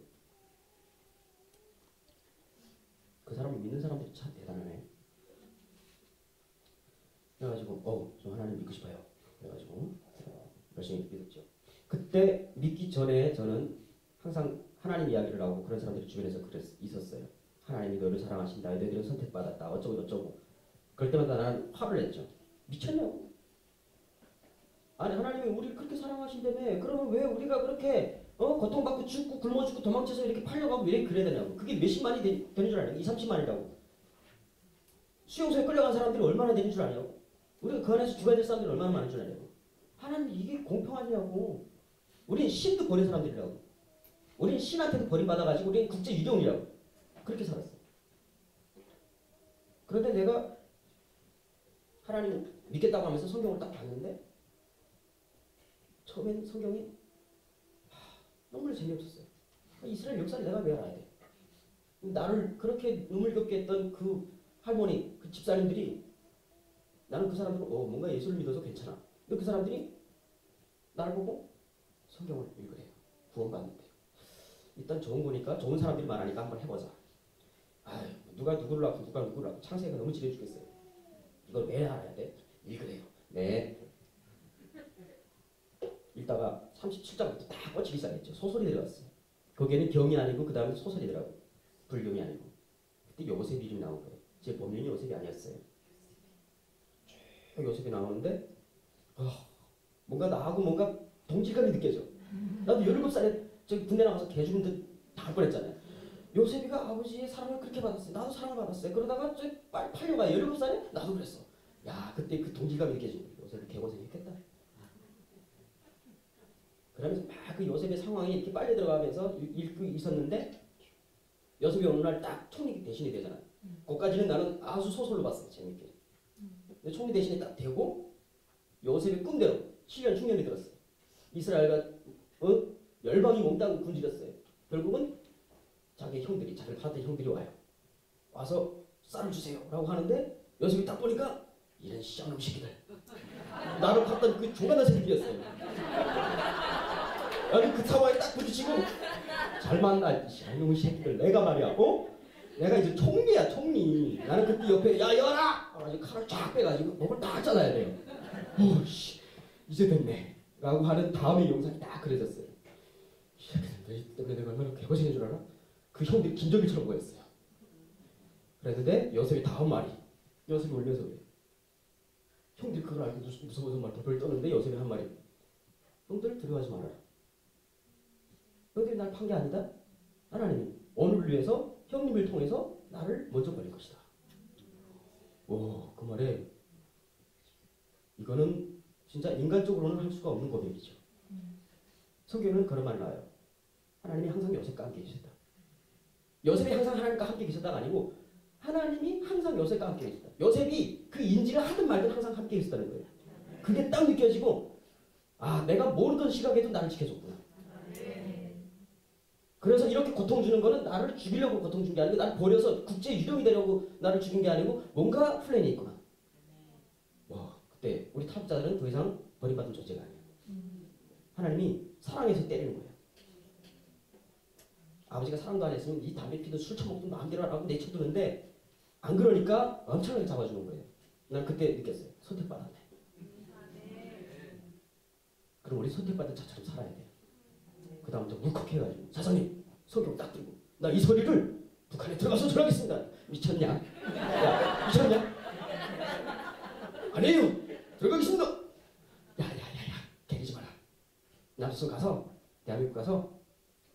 그 사람을 믿는 사람들이 참 대단하네. 그래가지고 저 하나님 믿고 싶어요. 그래가지고 열심히 믿었죠. 그때 믿기 전에 저는 항상 하나님 이야기를 하고 그런 사람들이 주변에서 있었어요. 하나님이 너를 사랑하신다. 너희들은 선택받았다. 어쩌고 저쩌고. 그럴 때마다 나는 화를 냈죠. 미쳤냐고. 아니 하나님이 우리를 그렇게 사랑하신다며 그러면 왜 우리가 그렇게 고통받고 죽고 굶어 죽고 도망쳐서 이렇게 팔려가고 왜 그래야 되냐고. 그게 몇십만이 되는 줄 아냐고. 2, 30만이라고. 수용소에 끌려간 사람들이 얼마나 되는 줄 아냐고. 우리가 그 안에서 죽어야 될 사람들이 얼마나 많은 줄 아냐고. 하나님 이게 공평하냐고. 우린 신도 버린 사람들이라고. 우린 신한테도 버림받아가지고 우린 국제 유령이라고. 그렇게 살았어. 그런데 내가 하나님 믿겠다고 하면서 성경을 딱 봤는데 처음엔 성경이 너무 재미없었어요. 이스라엘 역사를 내가 왜 알아야 돼? 나를 그렇게 눈물겹게 했던 그 할머니, 그 집사님들이 나는 그 사람들은 뭔가 예수를 믿어서 괜찮아. 근데 그 사람들이 나를 보고 성경을 읽으래요. 구원받는데. 일단 좋은 거니까 좋은 사람들이 말하니까 한번 해보자. 누가 누구를 낳고 누가 누구를 낳고 창세기가 너무 지려 죽겠어요. 이걸 왜 알아야 돼? 읽으래요. 네. 읽다가 37장부터 딱 꽂히기 시작했죠. 소설이 들어갔어요. 거기에는 경이 아니고 그 다음에 소설이더라고요. 불경이 아니고. 그때 요셉 이름이 나온 거예요. 제 본명이 요셉이 아니었어요. 쭉 요셉이 나오는데 뭔가 나하고 뭔가 동질감이 느껴져. 나도 17살에 저기 군대 나가서 개 죽은 듯 다 뻔했잖아요. 요셉이가 아버지의 사랑을 그렇게 받았어요. 나도 사랑을 받았어요. 그러다가 저 빨리 팔려가 17살에 나도 그랬어. 야 그때 그 동질감이 느껴지는 거예요. 요셉이 개고생했겠다. 그러면서 막 그 요셉의 상황이 이렇게 빨리 들어가면서 읽고 있었는데 요셉이 어느 날 딱 총리 대신이 되잖아요. 그까지는 나는 아주 소설로 봤어요. 재밌게. 근데 총리 대신이 딱 되고 요셉의 꿈대로 7년 흉년이 들었어요. 이스라엘과 열방이 몽땅 굶주렸어요. 결국은 자기 형들이 자기를 팔았던 형들이 와요. 와서 쌀을 주세요 라고 하는데 요셉이 딱 보니까 이런 쌍놈 새끼들 나를 봤던 그 조만한 새끼들이었어요. 아니 그 상황에 딱 부딪히고 잘 만나 이 쌍놈 새끼들 내가 말이야 내가 이제 총리야 총리. 나는 그때 옆에 야 열아! 그래가지고 칼을 쫙 빼가지고 목을 딱 잘라야 돼요. 오씨 이제 됐네 라고 하는 다음에 영상이 딱 그려졌어요. 너 때문에 내가 얼마나 개고생인 줄 알아? 그 형들이 김정일처럼 보였어요. 그랬는데 요셉이 다음 말이 요셉이 올려서 그래. 형들이 그걸 알고 무서워서 막 벌벌 떠는데 요셉이 한 말이 형들 두려워하지 말아라. 형들이 날 판 게 아니다. 하나님이 오늘을 위해서 형님을 통해서 나를 먼저 버릴 것이다. 오, 그 말에 이거는 진짜 인간적으로는 할 수가 없는 고백이죠. 성경은 그런 말을 나와요. 하나님이 항상 요셉과 함께 계셨다. 요셉이 항상 하나님과 함께 계셨다가 아니고 하나님이 항상 요셉과 함께 계셨다. 요셉이 그 인지를 하든 말든 항상 함께 계셨다는 거예요. 그게 딱 느껴지고 아 내가 모르던 시각에도 나를 지켜줬구나. 그래서 이렇게 고통 주는 거는 나를 죽이려고 고통 준 게 아니고 나를 버려서 국제 유령이 되려고 나를 죽인 게 아니고 뭔가 플랜이 있구나. 와 그때 우리 타협자들은 더 이상 버림받은 존재가 아니야. 하나님이 사랑해서 때리는 거예요. 아버지가 사랑도 안 했으면 이 담배 피든 술 처먹든 마음대로 하라고 내쳐두는데 안 그러니까 엄청나게 잡아주는 거예요. 난 그때 느꼈어요. 선택받았네. 그럼 우리 선택받은 자처럼 살아야 돼요. 그 다음부터 울컥해가지고 사장님 성경 딱 들고 나 이 소리를 북한에 들어가서 전하겠습니다. 미쳤냐? 야 미쳤냐? 아니에요. 들어가겠습니다. 야야야야 개리지 마라. 남수성 가서 대한민국 가서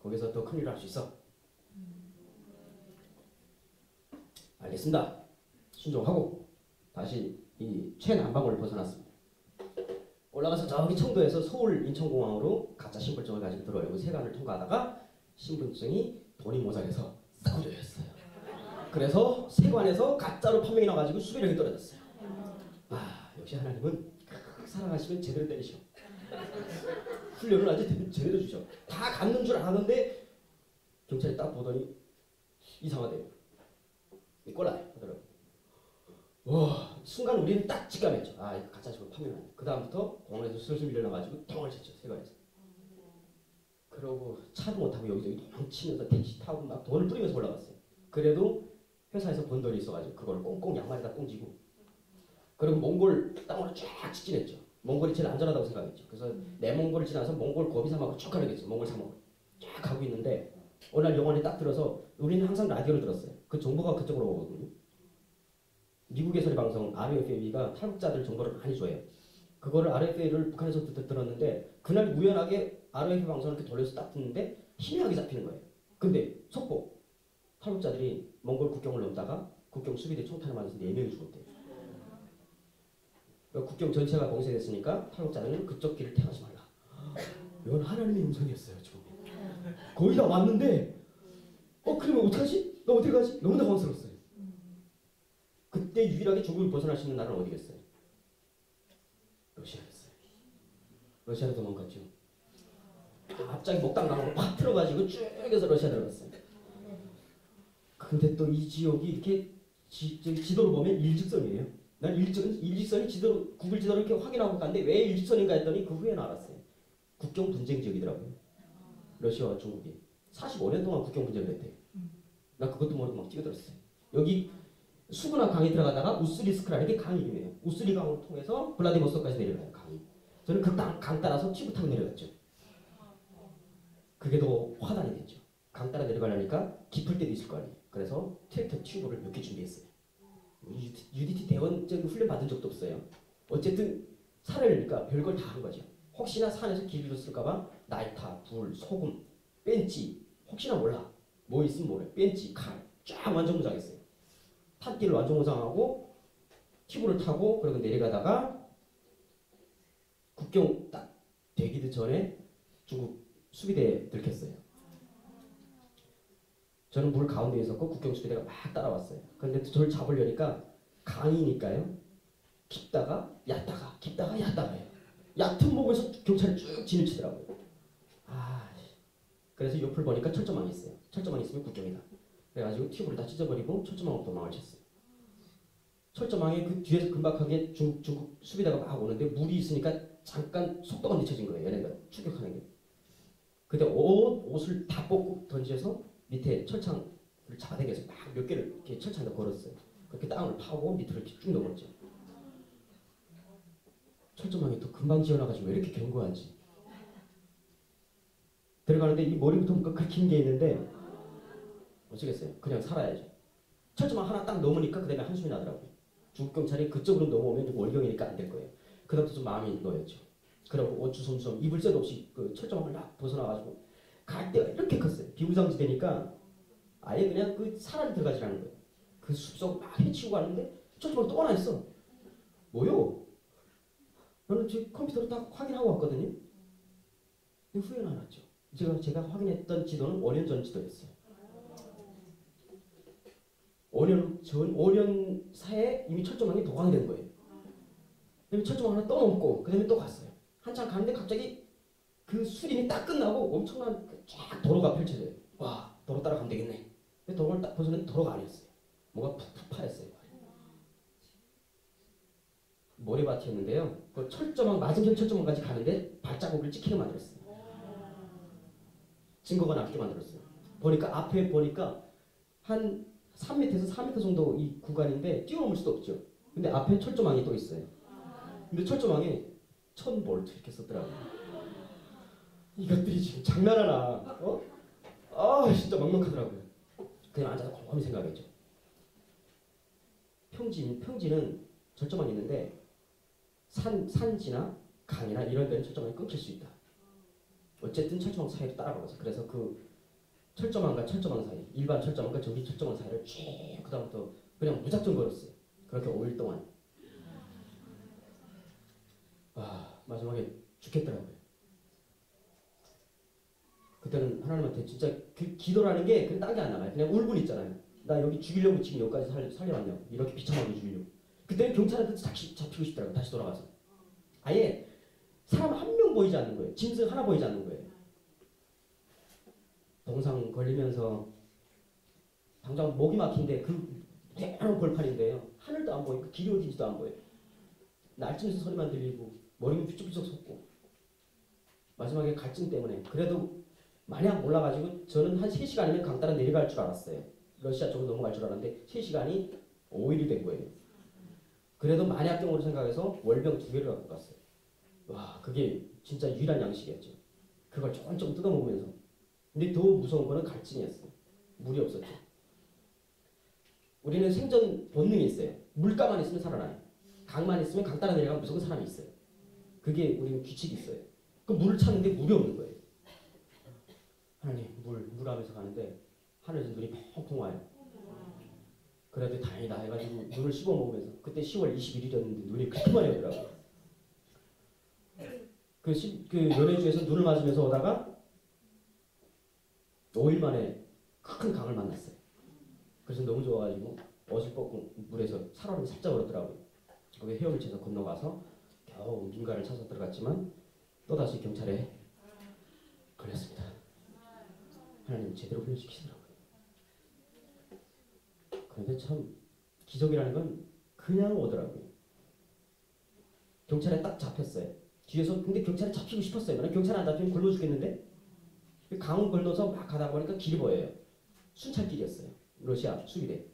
거기서 더 큰일을 할 수 있어. 알겠습니다. 순종하고 다시 이 최남방을 벗어났습니다. 올라가서 저기 청도에서 서울 인천공항으로 가짜 신분증을 가지고 들어오려고 세관을 통과하다가 신분증이 돈이 모자라서 싸구려였어요. 그래서 세관에서 가짜로 판명이 나가지고 수배령이 떨어졌어요. 아 역시 하나님은 사랑하시면 제대로 때리셔. 훈련을 아주 제대로 주셔. 다 갖는 줄 알았는데 경찰이 딱 보더니 이상하대요. 꼴라요 하더라고. 와 순간 우리는 딱 직감했죠. 아 이거 가짜 신분 판명하네. 그 다음부터 공항에서 슬슬 밀려나가지고 통을 쳤죠. 세관에서. 그러고 차도 못 타고 여기저기 도망치면서 택시 타고 막 돈을 뿌리면서 올라갔어요. 그래도 회사에서 번 돈이 있어가지고 그걸 꽁꽁 양말에다 꽁지고 그리고 몽골 땅으로 쫙 직진했죠. 몽골이 제일 안전하다고 생각했죠. 그래서 내몽골을 지나서 몽골 고비 사막을 쭉 가려겠죠. 몽골 사막을 쫙 가고 있는데 어느 날 영화에 딱 들어서 우리는 항상 라디오를 들었어요. 그 정보가 그쪽으로 오거든요. 미국에서의 방송 RFA가 탈북자들 정보를 많이 줘요. 그거를 RFA를 북한에서 들었는데 그날 우연하게 RFA 방송을 이렇게 돌려서 딱 듣는데 희미하게 잡히는 거예요. 근데 속보 탈북자들이 몽골 국경을 넘다가 국경 수비대 총탄을 맞아서 4명이 죽었대요. 국경 전체가 봉쇄됐으니까 탈북자들은 그쪽 길을 택하지 말라. 이건 하나님의 음성이었어요. 지금 거의 다 왔는데 그러면 어떡하지? 나 어디 가지? 너무나 당황스러웠어요. 그때 유일하게 중국을 벗어날 수 있는 나라는 어디겠어요? 러시아였어요. 러시아로 도망갔죠. 갑자기 목당나무로 팍 틀어가지고 쭉 해서 러시아 들어갔어요. 근데 또 이 지역이 이렇게 지도로 보면 일직선이에요. 난 일직선이 지도로 구글 지도로 이렇게 확인하고 갔는데 왜 일직선인가 했더니 그 후에는 알았어요. 국경 분쟁 지역이더라고요. 러시아와 중국이 45년 동안 국경 분쟁을 했대요. 나 그것도 모르고 막 뛰어들었어요. 여기 수구나 강에 들어가다가 우스리스크라는 게 강이 유명해요. 우스리 강을 통해서 블라디보스토크까지 내려가요. 강이. 저는 그 강 따라서 튜브 타고 내려갔죠. 그게 더 화단이 됐죠. 강 따라 내려가려니까 깊을 때도 있을 거 아니에요. 그래서 트랙터 튜브를 몇 개 준비했어요. UDT 대원적인 훈련 받은 적도 없어요. 어쨌든 산을니까 별걸 다 한 거죠. 혹시나 산에서 길 잃었을까봐 나이타, 불, 소금, 벤치 혹시나 몰라 뭐 있으면 모래 벤치, 칼 쫙 완전 무장했어요. 탄띠를 완전 무장하고 튜브를 타고 그리고 내려가다가 국경 딱 되기도 전에 중국 수비대에 들켰어요. 저는 물 가운데 있었고 국경 수비대가 막 따라왔어요. 그런데 저를 잡으려니까 강이니까요. 깊다가 얕다가 깊다가 얕다가요. 얕은 목에서 경찰이 쭉 진을 치더라고요. 그래서 옆을 보니까 철조망이 있어요. 철조망이 있으면 국경이다. 그래가지고 튜브를 다 찢어버리고 철조망으로 도망을 쳤어요. 철조망에 그 뒤에서 금박하게 중국 수비대가 막 오는데 물이 있으니까 잠깐 속도가 늦춰진 거예요. 얘네가 추격하는 게. 그때 옷을 다 벗고 던져서 밑에 철창을 잡아당겨서 막 몇 개를 이렇게 철창에 걸었어요. 그렇게 땅을 파고 밑으로 이렇게 쭉 넘었죠. 철조망이 또 금방 지어놔가지고 왜 이렇게 견고한지. 들어가는데 이 머리부터 그렇게 긴 게 있는데 어쩌겠어요. 그냥 살아야죠. 철조망 하나 딱 넘으니까 그 다음에 한숨이 나더라고요. 중국 경찰이 그쪽으로 넘어오면 월경이니까 안 될 거예요. 그다음부터 좀 마음이 놓였죠. 그러고 어쭈섬섬 입을 새도 없이 그 철조망을 막 벗어나가지고 갈 데가 이렇게 컸어요. 비무장지 되니까 아예 그냥 그 사람이 들어가지라는 거예요. 그 숲속 막 헤치고 가는데 철조망이 또 하나 있어. 뭐요? 저는 지금 컴퓨터로 딱 확인하고 왔거든요. 근데 후회는 안 왔죠. 제가 확인했던 지도는 5년 전 지도였어요. 5년 사이에 이미 철조망이 도강된 거예요. 그다음에 철조망 하나 또 넘고 그다음에 또 갔어요. 한참 가는데 갑자기 그 수림이 딱 끝나고 엄청난 쫙 도로가 펼쳐져요. 와, 도로 따라가면 되겠네. 근데 도로를 딱 벗어났는데 도로가 아니었어요. 뭐가 푹푹 파였어요. 모래밭이었는데요. 그 철조망 맞은편 철조망까지 가는데 발자국을 찍히게 만들었어요. 증거가 남게 만들었어요. 보니까 앞에 보니까 한 3m에서 4m 정도 이 구간인데 뛰어넘을 수도 없죠. 근데 앞에 철조망이 또 있어요. 근데 철조망에 1000V 이렇게 썼더라고요. 이것들이 지금 장난하나? 어? 아 진짜 막막하더라고요. 그냥 앉아서 곰곰이 생각했죠. 평지는 철조망이 있는데 산지나 강이나 이런 데는 철조망이 끊길 수 있다. 어쨌든 철조망 사이로 따라가서 그래서 그 철조망과 철조망 사이, 일반 철조망과 전기 철조망 사이를 쭉 그다음부터 그냥 무작정 걸었어요. 그렇게 5일 동안. 아 마지막에 죽겠더라고요. 그때는 하나님한테 진짜 그 기도라는 게 그냥 딴 게 안 나가요. 그냥 울분 있잖아요. 나 여기 죽이려고 지금 여기까지 살려왔냐고. 이렇게 비참하게 죽이려고. 그때는 경찰한테 잡히고 싶더라고요. 다시 돌아가서. 아예 사람 한 명 보이지 않는 거예요. 짐승 하나 보이지 않는 거예요. 동상 걸리면서 당장 목이 막힌데 그 대단한 벌판인데요. 하늘도 안 보이고 길이 어딘지도 안 보여요. 날치면서 소리만 들리고 머리는 삐죽삐죽 솟고 마지막에 갈증 때문에 그래도 만약 몰라가지고 저는 한 3시간이면 강 따라 내려갈 줄 알았어요. 러시아 쪽으로 넘어갈 줄 알았는데 3시간이 5일이 된 거예요. 그래도 만약경으로 생각해서 월병 2개를 갖고 갔어요. 와 그게 진짜 유일한 양식이었죠. 그걸 조금 뜯어먹으면서. 근데 더 무서운 거는 갈증이었어요. 물이 없었죠. 우리는 생존 본능이 있어요. 물가만 있으면 살아나요. 강만 있으면 강 따라 내려가면 무조건 사람이 있어요. 그게 우리는 규칙이 있어요. 그 물을 찾는데 물이 없는 거예요. 하나님 물 하면서 가는데 하늘에서 눈이 펑펑 와요. 그래도 다행이다 해가지고 눈을 씹어 먹으면서 그때 10월 21일이었는데 눈이 그렇게 많이 오더라고요. 그 연해주에서 눈을 맞으면서 오다가 5일 만에 큰 강을 만났어요. 그래서 너무 좋아가지고 옷을 벗고 물에서 살얼음이 살짝 얼었더라고요. 거기 헤엄을 쳐서 건너가서 겨우 민가를 찾아 들어갔지만 또다시 경찰에 걸렸습니다. 하나님 제대로 훈련시키시더라고요. 그런데 참 기적이라는 건 그냥 오더라고요. 경찰에 딱 잡혔어요. 뒤에서 근데 경찰에 잡히고 싶었어요. 만약 경찰에 안 잡히면 굶어 죽겠는데 강을 건너서 막 가다 보니까 길이 보여요. 순찰길이었어요. 러시아 수비대.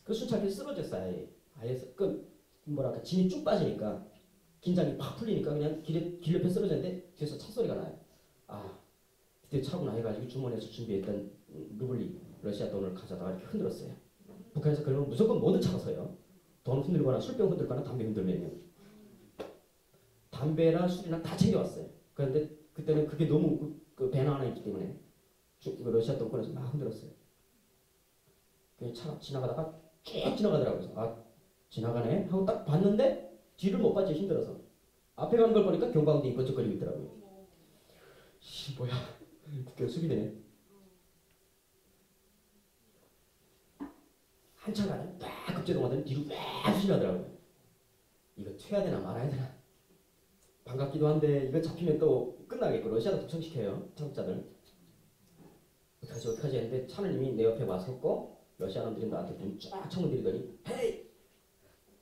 그 순찰길 쓰러졌어요. 아예 그 뭐랄까 진이 쭉 빠지니까 긴장이 팍 풀리니까 그냥 길 옆에 쓰러졌는데 뒤에서 차 소리가 나요. 아 그때 차구나 해가지고 주머니에서 준비했던 루블리 러시아 돈을 가져다가 이렇게 흔들었어요. 북한에서 그러면 무조건 모든 차가 서요. 돈 흔들거나 술병 흔들거나 담배 흔들면요. 담배나 술이나 다 챙겨왔어요. 그런데 그때는 그게 너무 그 배나 하나 있기 때문에 러시아 돈권에서 막 흔들었어요. 그 차가 지나가다가 쭉 지나가더라고요. 아 지나가네 하고 딱 봤는데 뒤를 못 봤죠. 힘들어서. 앞에 가는 걸 보니까 경광등이 번쩍거리고 있더라고요. 뭐야 국경 수비대네. 한참 가다 딱 급제동하더니 뒤로 막 휘나더라고요. 이거 튀어야 되나 말아야 되나. 반갑기도 한데 이거 잡히면 또 끝나겠고 러시아도 독청시켜요. 창업자들. 어떡하지 했는데 차는 이미 내 옆에 와섰고 러시아 놈들이 나한테 쫙 창문 들이더니 헤이!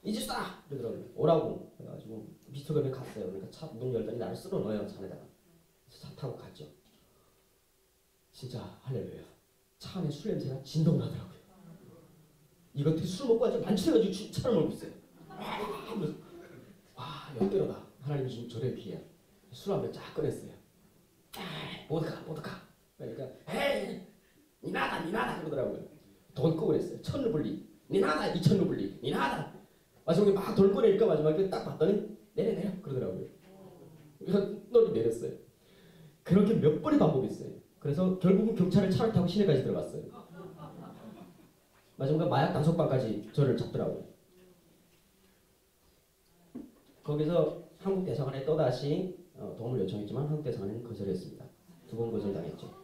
이제 쏴! 이러더라고요. 오라고. 그래가지고 미스터급에 갔어요. 그러니까 차 문 열더니 나를 쓸어 넣어요. 차 안에다가. 그래서 차 타고 갔죠. 진짜 할렐루야. 차 안에 술 냄새가 진동 나더라고요. 이거 술 먹고 완전 만취해가지고 차를 먹고 있어요. 와, 역대로다. 하나님 주신 저의 기회야. 술 한 병 쫙 꺼냈어요. 보드카. 그러니까 에이, 니나다 그러더라고요. 돈 끄고 그랬어요. 1,000루블리. 니나다 2,000루블리. 니나다. 마지막에 막 돈 꺼내니까 마지막에 딱 봤더니 내려 그러더라고요. 그래서 너를 내렸어요. 그렇게 몇 번이 반복했어요. 그래서 결국은 경찰을 차를 타고 시내까지 들어갔어요. 마지막에 마약 단속반까지 저를 잡더라고요. 거기서 한국 대사관에 또다시 도움을 요청했지만 한국 대사관은 거절했습니다. 2번 거절당했죠.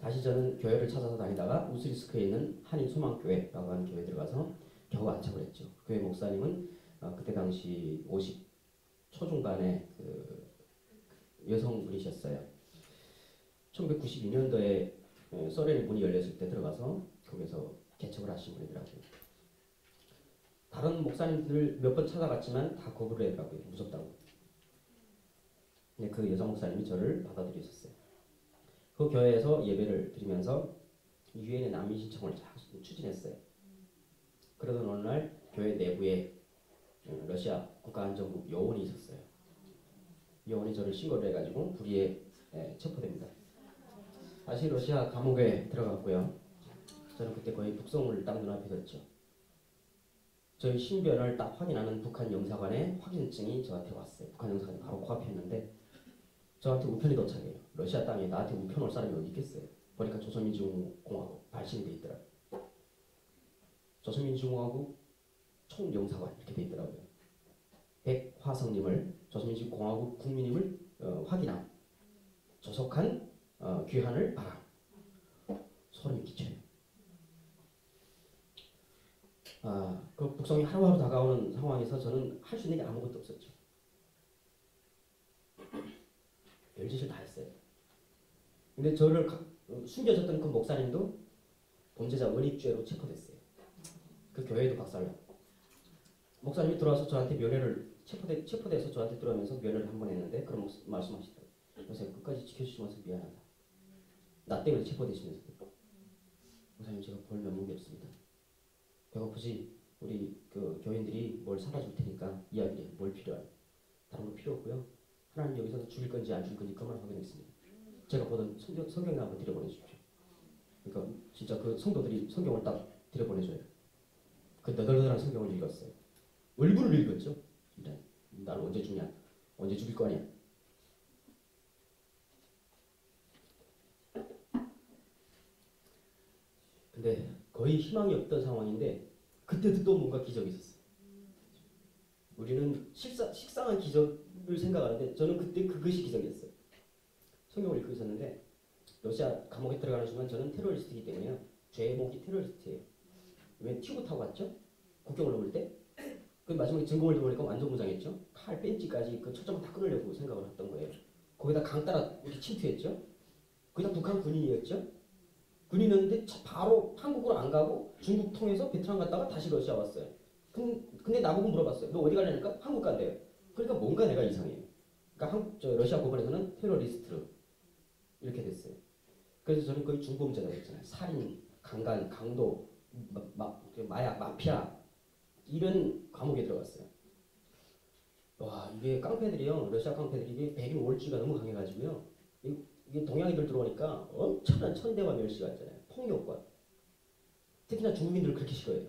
다시 저는 교회를 찾아서 다니다가 우스리스크에 있는 한인 소망교회라고 하는 교회에 들어가서 겨우 안착을 했죠. 교회 목사님은 그때 당시 50 초중반의 그 여성분이셨어요. 1992년도에 소련의 문이 열렸을 때 들어가서 거기서 개척을 하신 분이더라고요. 다른 목사님들 몇 번 찾아갔지만 다 거부를 하더라고요. 무섭다고. 근데 그 여자 목사님이 저를 받아들이셨어요. 그 교회에서 예배를 드리면서 유엔의 난민 신청을 추진했어요. 그러던 어느 날 교회 내부에 러시아 국가안전국 요원이 있었어요. 요원이 저를 신고를 해가지고 불의에 체포됩니다. 다시 러시아 감옥에 들어갔고요. 저는 그때 거의 북송을 딱 눈앞에 뒀죠. 저희 신변을 딱 확인하는 북한 영사관의 확인증이 저한테 왔어요. 북한 영사관이 바로 코앞이었는데 저한테 우편이 도착해요. 러시아 땅에 나한테 우편 올 사람이 어디 있겠어요. 보니까 조선민주공화국 발신이 돼 있더라고요. 조선민주공화국 총영사관 이렇게 돼 있더라고요. 백화성님을 조선민주공화국 국민임을 확인함. 조속한 귀환을 바람. 소름이 끼쳐요. 그 북송이 하루하루 다가오는 상황에서 저는 할 수 있는 게 아무것도 없었죠. 별짓을 다 했어요. 근데 저를 숨겨졌던 그 목사님도 범죄자 원입죄로 체포됐어요. 그 교회도 박살났고. 목사님이 들어와서 저한테 면회를 체포돼서 저한테 들어오면서 면회를 한 번 했는데 그런 말씀하시더라고요. 요새 끝까지 지켜주시면서 미안하다. 나 때문에 체포되시면서. 목사님 제가 볼 면목이 없습니다. 배고프지? 우리 그 교인들이 뭘 사다 줄 테니까 이야기해. 뭘 필요해? 다른 거 필요 없고요. 하나님 여기서 죽일 건지 안 죽일 건지 그만 확인했습니다. 제가 보던 성경을 한번 들여보내주십시오. 그러니까 진짜 그 성도들이 성경을 딱 들여보내줘요. 그 너덜너덜한 성경을 읽었어요. 얼굴을 읽었죠. 난 언제 죽냐? 언제 죽일 거 아니야? 근데 거의 희망이 없던 상황인데 그때도 또 뭔가 기적이 있었어요. 우리는 식상한 기적을 생각하는데 저는 그때 그것이 기적이었어요. 성경을 읽고 있었는데 러시아 감옥에 들어가는 순간 저는 테러리스트이기 때문에요. 죄목이 테러리스트예요. 왜 튜브 타고 갔죠? 국경을 넘을 때. 그 마지막에 증거를 보니까 완전 무장했죠. 칼, 벤치까지 그 초점을 다 끊으려고 생각을 했던 거예요. 거기다 강 따라 이렇게 침투했죠. 거기다 북한 군인이었죠. 군인이었는데 바로 한국으로 안 가고 중국 통해서 베트남 갔다가 다시 러시아 왔어요. 근데 나보고 물어봤어요. 너 어디 가려니까 한국 간대요. 그러니까 뭔가 내가 이상해요. 그러니까 러시아 법원에서는 테러리스트 이렇게 됐어요. 그래서 저는 거의 중범죄가 됐잖아요. 살인, 강간, 강도, 마약, 마피아 이런 과목에 들어갔어요. 와 이게 깡패들이요. 러시아 깡패들이 이게 백인 올주가 너무 강해가지고요. 이게 동양인들 들어오니까 엄청난 천대와 멸시가 있잖아요. 폭력과. 특히나 중국인들을 그렇게 싫어해요.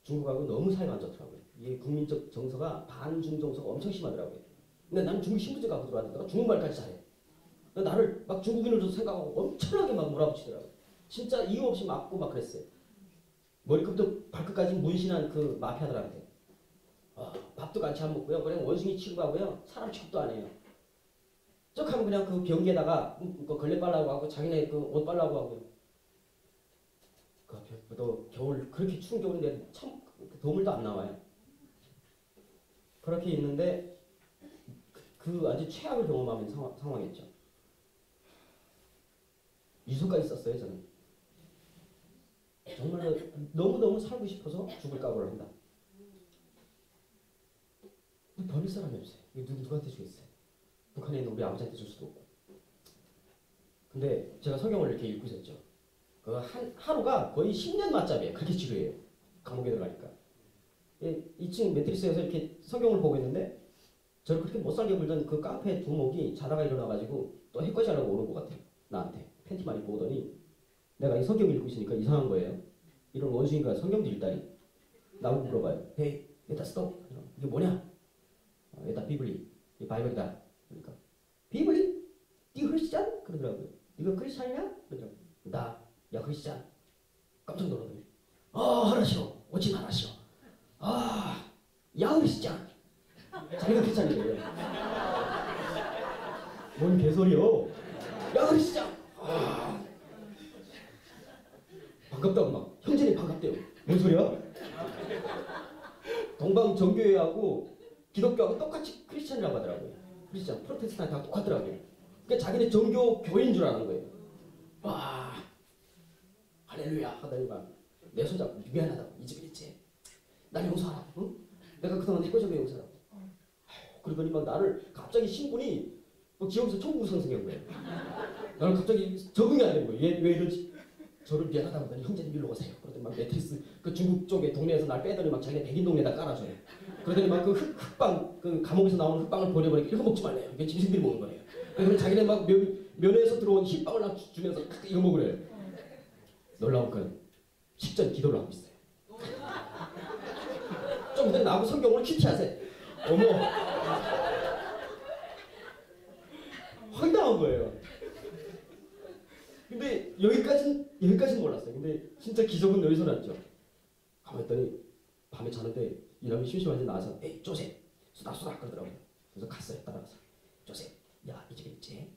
중국하고 너무 사이가 안 좋더라고요. 이게 국민적 정서가 반중 정서가 엄청 심하더라고요. 근데 나는 중국 신분증 갖고 들어왔는데 중국말까지 잘해. 나를 막 중국인으로 생각하고 엄청나게 막 몰아붙이더라고요. 진짜 이유 없이 맞고 막 그랬어요. 머리끝부터 발끝까지 문신한 그 마피아들한테. 밥도 같이 안 먹고요. 그냥 원숭이 취급하고요. 사람 취급도 안 해요. 쩍하면 그냥 그 변기에다가 걸레 빨라고 하고 자기네 그 옷 빨라고 하고요. 또 겨울 그렇게 추운 겨울인데 참 더물도 안 나와요. 그렇게 있는데 그 아주 최악을 경험하는 상황이었죠. 유서까지 썼어요 저는. 정말 너무너무 살고 싶어서 죽을 각오를 한다. 버릴 사람이 없어요. 이거 누구한테 주겠어요? 북한에 있는 우리 아버지한테 줄 수도 없고. 근데 제가 성경을 이렇게 읽고 있었죠. 그 하루가 거의 10년 맞잡이에요. 그렇게 지루해요. 감옥에 들어가니까. 2층 매트리스에서 이렇게 성경을 보고 있는데 저를 그렇게 못살게 굴던 그 깡패 두목이 자다가 일어나가지고 또 해코지 하려고 오는 것 같아요. 나한테. 팬티만 입고 오더니 내가 이 성경 읽고 있으니까 이상한 거예요. 이런 원숭이가 성경도 읽다니. 나보고 물어봐요. 헤이, 여기다 스톱. 이게 뭐냐? 여기다 비블리. 이 바이블이다. 그러니까 비블리? 네 크리스찬? 그러더라고요. 이거 크리스찬이냐? 그러더라고요. 야 크리스찬. 깜짝 놀라더니 하라시오. 오진 하라시오. 야 크리스찬. 자기가 크리스찬이래요. 뭔 개소리요? 야 크리스찬. 반갑다고 막 형제님 반갑대요. 뭔 소리야? 동방정교회하고 기독교하고 똑같이 크리스찬이라고 하더라고요. 크리스찬, 프로테스탄트 다 똑같더라고요. 그러니까 자기네 정교 교회인 줄 아는 거예요. 와, 할렐루야 하더니 막 내 손잡고 미안하다고 이 집에 있지. 날 용서하라. 응? 내가 그동안 해코지하고 용서하라고. 그러더니 막 나를 갑자기 신분이 기업에서 천국으로 상승한 거예요. 나는 갑자기 적응이 안 되는 거예요. 얘 왜 이러지? 저를 미안하다고 하더니 형제님 일로 오세요. 그러더니 막 매트리스 그 중국 쪽에 동네에서 날 빼더니 막 자기네 백인 동네에다 깔아줘요. 그러더니 막 그 흑빵 그 감옥에서 나오는 흑빵을 버려버리니까 이거 먹지 말래요. 이게 짐승들이 먹는 거예요. 그래서 자기네 막 면에서 들어온 흰빵을 막 주면서 이거 먹으래요. 놀라운 건 식전 기도를 하고 있어요. 좀 전에 나하고 성경을 큐티하세요. 어머, 황당한 거예요. 근데 여기까지는 몰랐어요. 근데 진짜 기적은 여기서 났죠. 가만히 있더니 밤에 자는데 이놈이 심심한지 나와서 에이 조셉 수다 그러더라고요. 그래서 갔어요. 따라가서 조셉 야 이 집에 있지?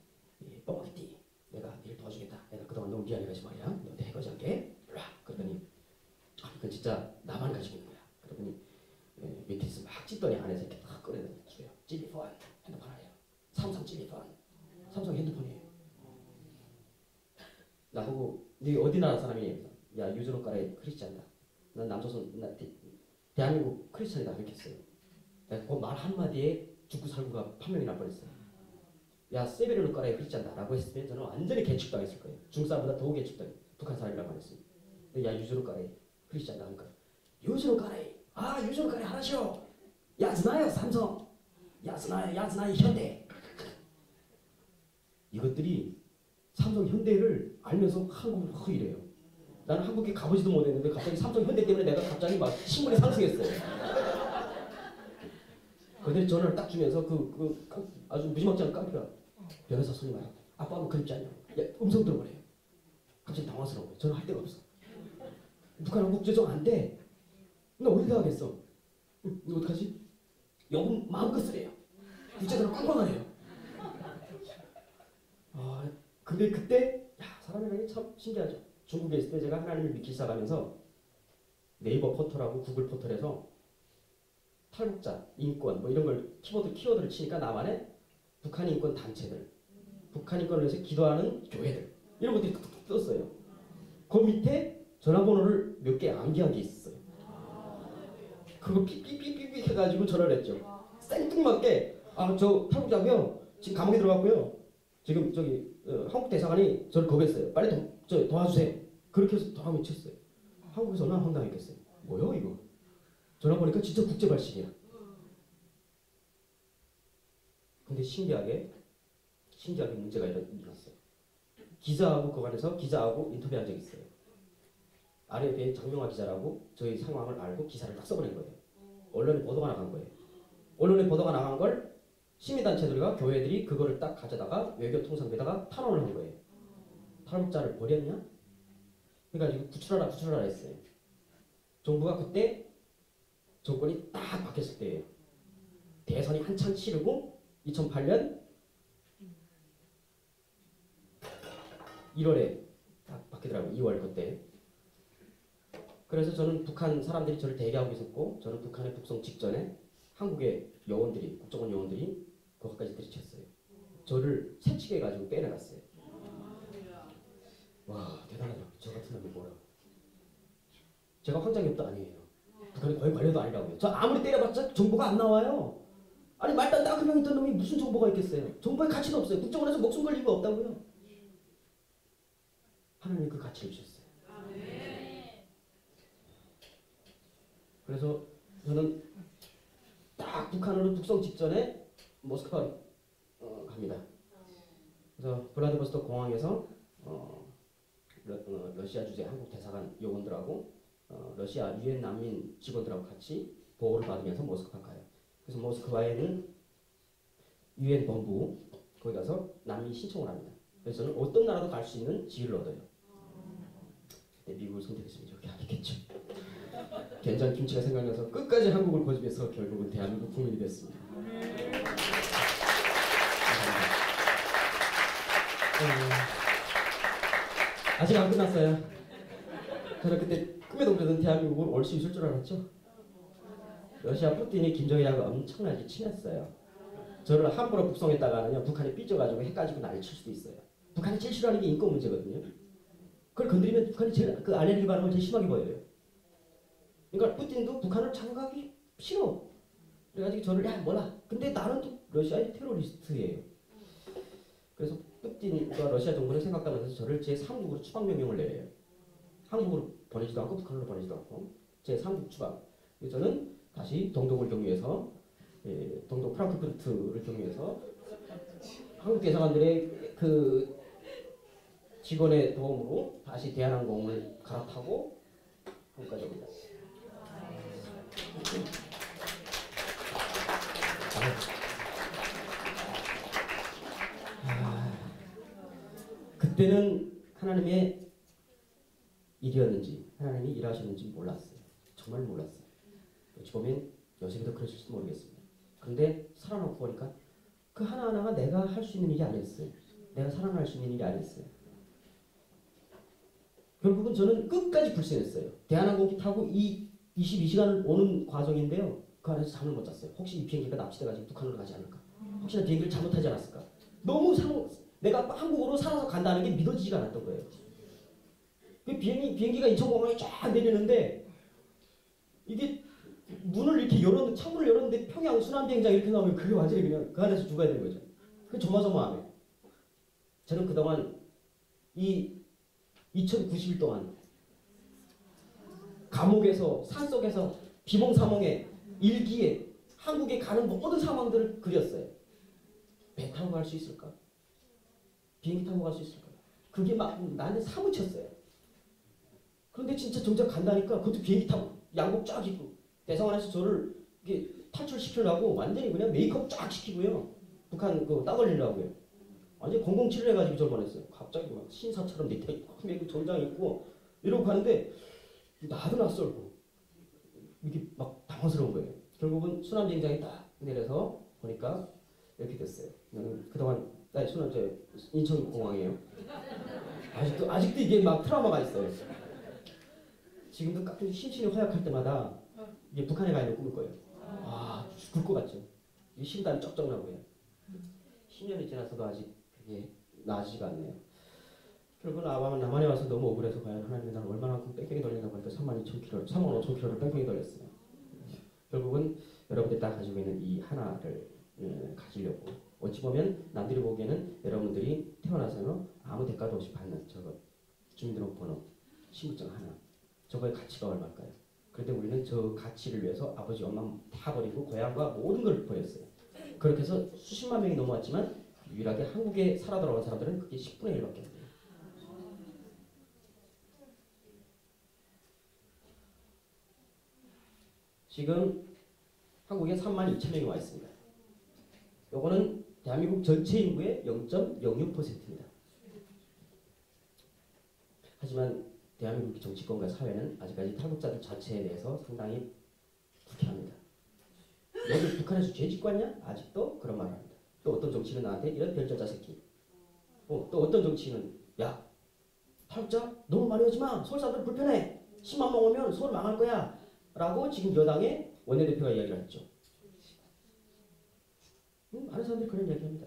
뻥튀기 내가 일 도와주겠다. 내가 그동안 너무 미안해가지고 말이야. 너한테 해거지 않게 일로 와. 그러더니 이건 진짜 나만 가지고 있는 거야. 그러더니 밑에서 막 찢더니 안에서 이렇게 딱 꺼내더니 주요. 찔리폰 핸드폰 아니에요. 삼성 찔리폰. 삼성 핸드폰이에요. 나보고 네 어디 나라 사람이에요? 야 유저로 깔아야 크리스찬이다. 난 남조선 대한민국 크리스찬이다 이렇게 했어요. 내가 그 말 한마디에 죽고 살고가 판명이 날 뻔했어요. 야 세베르로 깔아야 크리스찬이다 라고 했으면 저는 완전히 개축당했을 거예요. 중국 사람보다 더 개축당해. 북한 사람이라고 안 했습니다. 야 유저로 깔아야 크리스찬이다 하니까 유저로 깔아야 유저로 깔아야 하라시오. 야즈나요 삼성. 야즈나요 현대. 이것들이 삼성 현대를 알면서 한국을 이래요. 나는 한국에 가보지도 못했는데 갑자기 삼성 현대 때문에 내가 갑자기 막 신분이 상승했어요. 근데 전화를 딱 주면서 아주 무지막지한 깡패가 변호사 손님 말이야. 아빠 하면 그립지 않냐? 야 음성 들어버려요. 갑자기 당황스러워요. 전화 할 데가 없어. 북한은 국제적 안 돼. 나 어디다 하겠어? 이거 어떡하지? 여분 마음껏 쓰래요. 국제전화 꽝꽝하네요. 근데 그때 사람이라는 게 참 신기하죠. 중국에 있을 때 제가 하나님을 믿기 시작하면서 네이버 포털하고 구글 포털에서 탈북자, 인권 이런 걸 키워드를 치니까 나만의 북한 인권 단체들, 북한 인권을 위해서 기도하는 교회들 이런 것들이 툭툭 떴어요. 그 밑에 전화번호를 몇 개 암기한 게 있었어요. 그거 삐삐삐삐 해가지고 전화를 했죠. 생뚱맞게 저 탈북자고요. 지금 감옥에 들어갔고요. 지금 한국 대사관이 저를 거부했어요. 빨리 도와주세요. 그렇게 해서 더 외쳤어요. 한국에서 얼마나 황당했겠어요. 뭐요 이거? 전화 보니까 진짜 국제 발신이야. 근데 신기하게 문제가 일어났어요. 기자하고 그 안에서 기자하고 인터뷰한 적이 있어요. RFA 장명화 기자라고 저희 상황을 알고 기사를 딱 써보낸 거예요. 언론에 보도가 나간 거예요. 언론에 보도가 나간 걸 시민단체들과 교회들이 그거를 딱 가져다가 외교통상부에다가 탄원을 한 거예요. 탈북자를 버렸냐? 그러니까 구출하라 했어요. 정부가 그때 정권이 딱 바뀌었을 때예요. 대선이 한창 치르고 2008년 1월에 딱 바뀌더라고요. 2월 그때. 그래서 저는 북한 사람들이 저를 대기하고 있었고 저는 북한에 북송 직전에 한국의 요원들이 국정원 요원들이 그것까지 들이쳤어요. 저를 새치게해가지고 빼내갔어요. 와 대단하다. 저 같은 놈이 뭐라. 제가 황장엽도 아니에요. 북한의 거의 관료도 아니라고요. 저 아무리 때려봤자 정보가 안 나와요. 아니 말단 땅크명 있던 놈이 무슨 정보가 있겠어요? 정보의 가치도 없어요. 국정원에서 목숨 걸 이유가 없다고요. 하나님이 그 가치를 주셨어요. 그래서 저는 딱 북한으로 북송 직전에 모스크바 갑니다. 그래서 블라디보스토크 공항에서 러시아 주재 한국 대사관 요원들하고 러시아 유엔 난민 직원들하고 같이 보호를 받으면서 모스크바 가요. 그래서 모스크바에는 유엔 본부 거기 가서 난민 신청을 합니다. 그래서 저는 어떤 나라도 갈 수 있는 지위를 얻어요. 그때 미국을 선택했으면 저렇게 하겠죠. 된장 김치가 생각나서 끝까지 한국을 고집해서 결국은 대한민국 국민이 됐습니다. 아직 안 끝났어요. 저는 그때 꿈에도 그러던 대한민국을 올 수 있을 줄 알았죠. 러시아 푸틴이 김정일하고 엄청나게 친했어요. 저를 함부로 북송했다가는요 북한이 삐져가지고 해가지고 난리 칠 수도 있어요. 북한이 제일 싫어하는 게 인권 문제거든요. 그걸 건드리면 북한이 제일 그 알레르기 반응을 제일 심하게 보여요. 그러니까 푸틴도 북한을 장악하기 싫어. 그래가지고 저를 야 뭐라. 근데 나는 또 러시아의 테러리스트예요. 그래서 푸틴과 러시아 정부는 생각하면서 저를 제3국으로 추방 명령을 내려요. 한국으로 보내지도 않고 북한으로 보내지도 않고 제3국 추방. 그래서 저는 다시 동독을 경유해서 동독 프랑크푸르트를 경유해서 한국 대사관들의 그 직원의 도움으로 다시 대한항공을 갈아타고 한국까지 옵니다. 그때는 하나님의 일이었는지 하나님이 일하셨는지 몰랐어요. 정말 몰랐어요. 어찌 보면 요셉이도 그러실지도 모르겠습니다. 그런데 살아놓고 보니까 그 하나하나가 내가 할 수 있는 일이 아니었어요. 내가 살아날 수 있는 일이 아니었어요. 결국은 저는 끝까지 불신했어요. 대한항공기 타고 22시간을 오는 과정인데요. 그 안에서 잠을 못 잤어요. 혹시 이 비행기가 납치돼가지고 북한으로 가지 않을까? 혹시나 비행기를 잘못하지 않았을까? 너무 내가 한국으로 살아서 간다는 게 믿어지지가 않았던 거예요. 그 비행기가 인천공항에 쫙 내리는데 이게 문을 이렇게 창문을 열었는데 평양 순환비행장 이렇게 나오면 그게 완전히 그냥 그 안에서 죽어야 되는 거죠. 그 조마조마하네. 저는 그동안 이 2090일 동안 감옥에서 산속에서 비몽사몽에 일기에 한국에 가는 모든 상황들을 그렸어요. 배 타고 갈 수 있을까? 비행기 타고 갈 수 있을까? 그게 막 나한테 사무쳤어요. 그런데 진짜 정작 간다니까 그것도 비행기 타고 양복 쫙 입고 대사관에서 저를 이렇게 탈출시키려고 완전히 그냥 메이크업 쫙 시키고요. 북한 그 딱 걸리려고요. 완전히 007을 해가지고 저를 보냈어요. 갑자기 막 신사처럼 넥타이 꽉 매고 정장 입고 이러고 가는데 나도 낯설고 이게 막 당황스러운 거예요. 결국은 순환비행장에 딱 내려서 보니까 이렇게 됐어요. 그동안 인천공항이에요. 아직도 이게 막 트라우마가 있어요. 지금도 가끔 심신이 허약할 때마다 이게 북한에 가 있는 꿈을 거예요. 아 죽을 것 같죠. 이 심장이 쩍쩍 나고요. 10년이 지나서도 아직 그게 나아지지가 않네요. 결국은 남한에 와서 너무 억울해서 과연 하나님이 나를 얼마만큼 뺑뺑이 돌린다고 하니까 35,000km를 뺑뺑이 돌렸어요. 결국은 여러분들이 다 가지고 있는 이 하나를 가지려고 어찌 보면 남들이 보기에는 여러분들이 태어나서 아무 대가도 없이 받는 저거 주민등록번호 신분증 하나 저거의 가치가 얼마일까요? 그런데 우리는 저 가치를 위해서 아버지 엄마 다 버리고 고향과 모든 걸 버렸어요. 그렇게 해서 수십만 명이 넘어왔지만 유일하게 한국에 살아 돌아온 사람들은 그게 10분의 1밖에 안 돼요. 지금 한국에 32,000명이 와 있습니다. 요거는 대한민국 전체 인구의 0.06%입니다. 하지만 대한민국 정치권과 사회는 아직까지 탈북자들 자체에 대해서 상당히 불쾌합니다. 너희 북한에서 죄 짓고 왔냐? 아직도 그런 말을 합니다. 또 어떤 정치인은 나한테 이런 별자자 새끼. 또 어떤 정치인은 야 탈북자 너무 많이 오지 마. 서울 사람들 불편해. 10만 명 오면 서울 망할 거야. 라고 지금 여당의 원내대표가 이야기를 했죠. 많은 사람들이 그런 이야기합니다.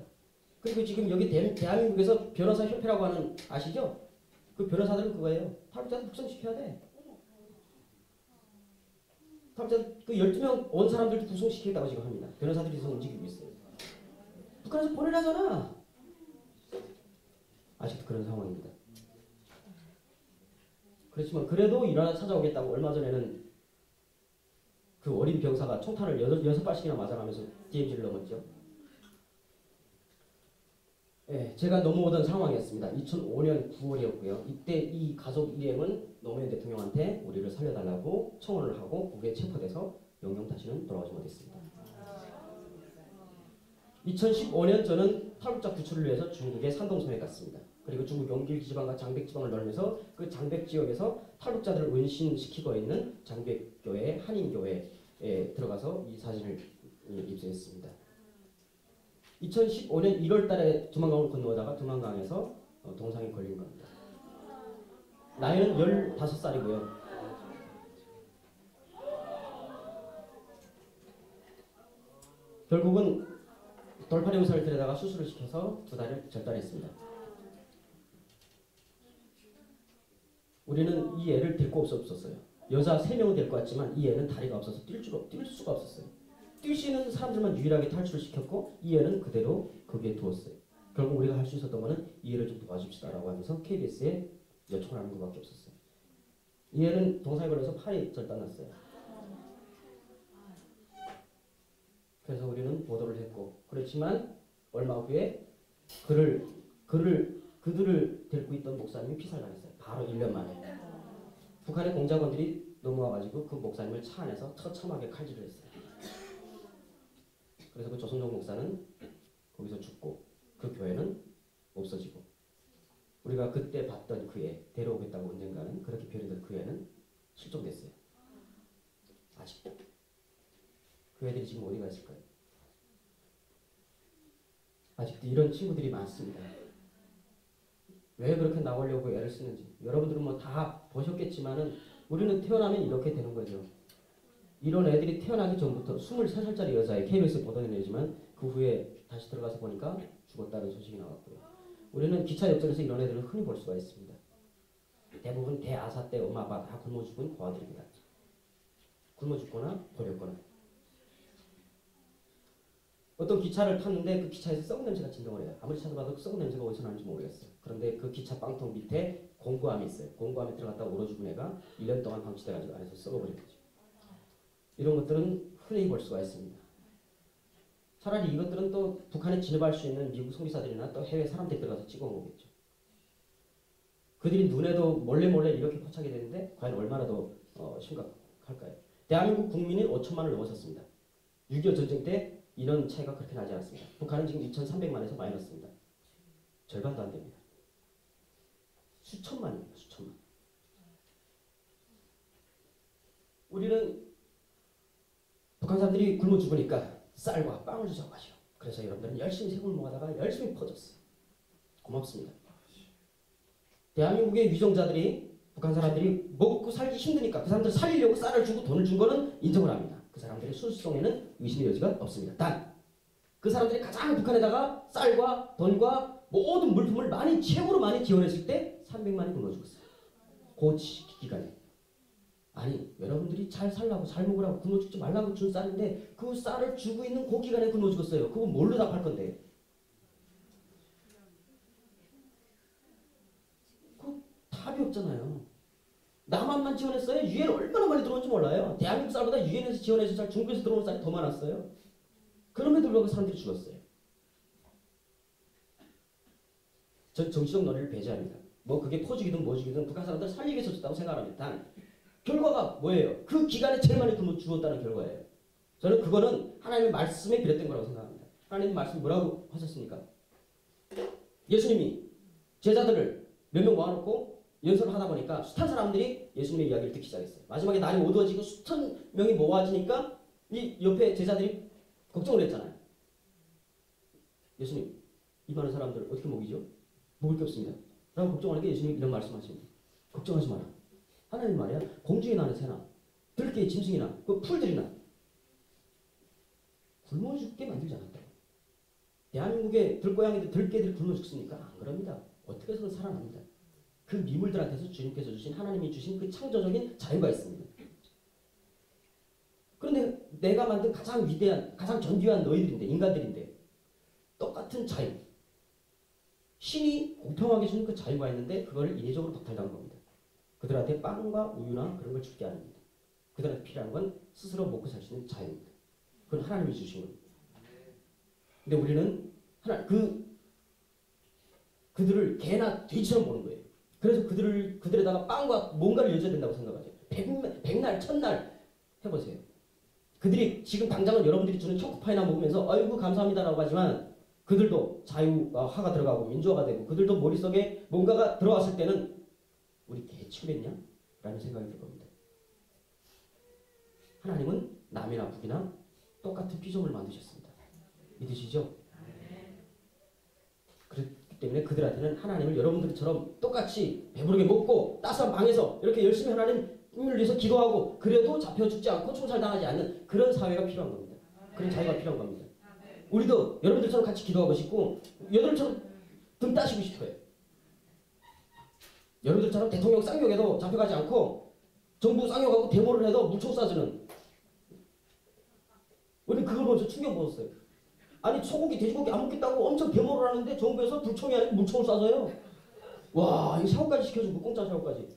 그리고 지금 여기 대한민국에서 변호사 협회라고 하는 아시죠? 그 변호사들은 그거예요. 탈북자들 북송시켜야 돼. 탈북자 그 12명 온 사람들도 구속시키겠다고 지금 합니다. 변호사들이 지금 움직이고 있어요. 북한에서 보내라잖아. 아직도 그런 상황입니다. 그렇지만 그래도 일하나 찾아오겠다고 얼마 전에는 그 어린 병사가 총탄을 6발씩이나 맞아가면서 DMZ를 넘었죠. 예, 제가 넘어오던 상황이었습니다. 2005년 9월이었고요. 이때 이 가족 일행은 노무현 대통령한테 우리를 살려달라고 청원을 하고 북에 체포돼서 영영 다시는 돌아오지 못했습니다. 2015년 저는 탈북자 구출을 위해서 중국의 산동성에 갔습니다. 그리고 중국 용길 지방과 장백 지방을 돌면서 그 장백 지역에서 탈북자들을 은신시키고 있는 장백교회, 한인교회에 들어가서 이 사진을 입수했습니다. 2015년 1월 달에 두만강을 건너다가 두만강에서 동상에 걸린 겁니다. 나이는 15살이고요. 결국은 돌팔이 의사를 데려다가 수술을 시켜서 2달을 절단했습니다. 우리는 이 애를 데리고 올 수 없었어요. 여자 3명은 데리고 왔지만 이 애는 다리가 없어서 뛸 수가 없었어요. 뛸 수 있는 사람들만 유일하게 탈출을 시켰고 이 애는 그대로 거기에 두었어요. 결국 우리가 할 수 있었던 것은 이 애를 좀 도와줍시다라고 하면서 KBS에 요청을 하는 것밖에 없었어요. 이 애는 동상에 걸려서 팔이 절단났어요. 그래서 우리는 보도를 했고, 그렇지만 얼마 후에 그들을 데리고 있던 목사님이 피살당했어요. 바로 1년 만에. 북한의 공작원들이 넘어와가지고 그 목사님을 차 안에서 처참하게 칼질을 했어요. 그래서 그 조선종 목사는 거기서 죽고 그 교회는 없어지고, 우리가 그때 봤던 그 애, 데려오겠다고 언젠가는 그렇게 표현된 그 애는 실종됐어요. 아직도. 그 애들이 지금 어디가 있을까요? 아직도 이런 친구들이 많습니다. 왜 그렇게 나오려고 애를 쓰는지 여러분들은 뭐 다 보셨겠지만은 우리는 태어나면 이렇게 되는 거죠. 이런 애들이 태어나기 전부터 23살짜리 여자애, KBS에 보도된 애지만 그 후에 다시 들어가서 보니까 죽었다는 소식이 나왔고요. 우리는 기차 옆전에서 이런 애들을 흔히 볼 수가 있습니다. 대부분 대아사 때 엄마 아빠 다 굶어 죽은 고아들입니다. 굶어 죽거나 버렸거나. 어떤 기차를 탔는데 그 기차에서 썩은 냄새가 진동을 해요. 아무리 찾아봐도 썩은 냄새가 어디서 나는지 모르겠어요. 그런데 그 기차 빵통 밑에 공구암이 있어요. 공구암에 들어갔다 울어 죽은 애가 1년 동안 방치돼가지고 안에서 썩어버린 거죠. 이런 것들은 흔히 볼 수가 있습니다. 차라리 이것들은 또 북한에 진입할 수 있는 미국 소비사들이나 또 해외 사람들이 들어가서 찍어온 거겠죠. 그들이 눈에도 몰래 이렇게 포착이 되는데 과연 얼마나 더 심각할까요? 대한민국 국민이 5천만을 넘어섰습니다. 6.25 전쟁 때 인원 차이가 그렇게 나지 않았습니다. 북한은 지금 2,300만에서 마이너스입니다. 절반도 안 됩니다. 수천만입니다. 수천만. 우리는 북한 사람들이 굶어 죽으니까 쌀과 빵을 주자고 하죠. 그래서 여러분들은 열심히 세금을 모아다가 열심히 퍼줬어요. 고맙습니다. 대한민국의 위정자들이 북한 사람들이 먹고 살기 힘드니까 그 사람들 살리려고 쌀을 주고 돈을 준 거는 인정을 합니다. 그 사람들의 순수성에는 의심의 여지가 없습니다. 단, 그 사람들이 가장 북한에다가 쌀과 돈과 모든 물품을 최고로 많이 지원했을 때 300만이 굶어 죽었어요. 그 기간에. 아니, 여러분들이 잘 살라고 잘 먹으라고 굶어 죽지 말라고 준 쌀인데 그 쌀을 주고 있는 그 기간에 굶어 죽었어요. 그거 뭘로 답할 건데? 그 답이 없잖아요. 남한만 지원했어요? 유엔 얼마나 많이 들어온지 몰라요. 대한민국 쌀보다 유엔에서 지원해서 쌀, 중국에서 들어오는 쌀이 더 많았어요. 그럼에도 불구하고 사람들이 죽었어요. 전 정치적 논리를 배제합니다. 뭐 그게 포죽이든 뭐죽이든 북한 사람들 살리기 위해서 줬다고 생각합니다. 단 결과가 뭐예요? 그 기간에 제일 많이 죽었다는 결과예요. 저는 그거는 하나님의 말씀에 비롯된 거라고 생각합니다. 하나님 말씀 뭐라고 하셨습니까? 예수님이 제자들을 몇 명 모아놓고 연설을 하다 보니까 숱한 사람들이 예수님의 이야기를 듣기 시작했어요. 마지막에 날이 어두워지고 숱한 명이 모아지니까 이 옆에 제자들이 걱정을 했잖아요. 예수님, 이 많은 사람들 어떻게 먹이죠? 먹을 게 없습니다. 라고 걱정하니까 예수님이 이런 말씀하십니다. 걱정하지 마라. 하나님 말이야. 공중에 나는 새나 들개의 짐승이나 그 풀들이나 굶어 죽게 만들지 않았다고. 대한민국의 들고양이들 들개들이 굶어 죽습니까? 안 그럽니다. 어떻게 해서든 살아납니다. 그 미물들한테서 주님께서 주신 하나님이 주신 그 창조적인 자유가 있습니다. 내가 만든 가장 위대한, 가장 존귀한 너희들인데, 인간들인데 똑같은 자유, 신이 공평하게 주는 그 자유가 있는데 그걸 인위적으로 박탈당한 겁니다. 그들한테 빵과 우유나 그런 걸 줄게 아닙니다. 그들한테 필요한 건 스스로 먹고 살 수 있는 자유입니다. 그건 하나님이 주신 겁니다. 근데 우리는 그들을 개나 돼지처럼 보는 거예요. 그래서 그들에다가 빵과 뭔가를 여줘야 된다고 생각하죠. 백날, 천날 해보세요. 그들이 지금 당장은 여러분들이 주는 초코파이나 먹으면서 아이고 감사합니다라고 하지만 그들도 자유화가 들어가고 민주화가 되고 그들도 머릿속에 뭔가가 들어왔을 때는 우리 개 취급했냐? 라는 생각이 들 겁니다. 하나님은 남이나 북이나 똑같은 피조물을 만드셨습니다. 믿으시죠? 그렇기 때문에 그들한테는 하나님을 여러분들처럼 똑같이 배부르게 먹고 따스한 방에서 이렇게 열심히 하나님을 위해서 기도하고 그래도 잡혀 죽지 않고 총살당하지 않는 그런 사회가 필요한 겁니다. 그런 자유가 필요한 겁니다. 우리도 여러분들처럼 같이 기도하고 싶고 여러분들처럼 등 따시고 싶어요. 여러분들처럼 대통령 쌍욕에도 잡혀가지 않고 정부 쌍욕하고 데모를 해도 무총 쏴주는 우리는 그걸 보면서 충격 먹었어요. 아니 소고기 돼지고기 안 먹겠다고 엄청 데모를 하는데 정부에서 불총이 아니고 물총을 쏴서요. 와 이거 샤워까지 시켜주고 공짜 샤워까지.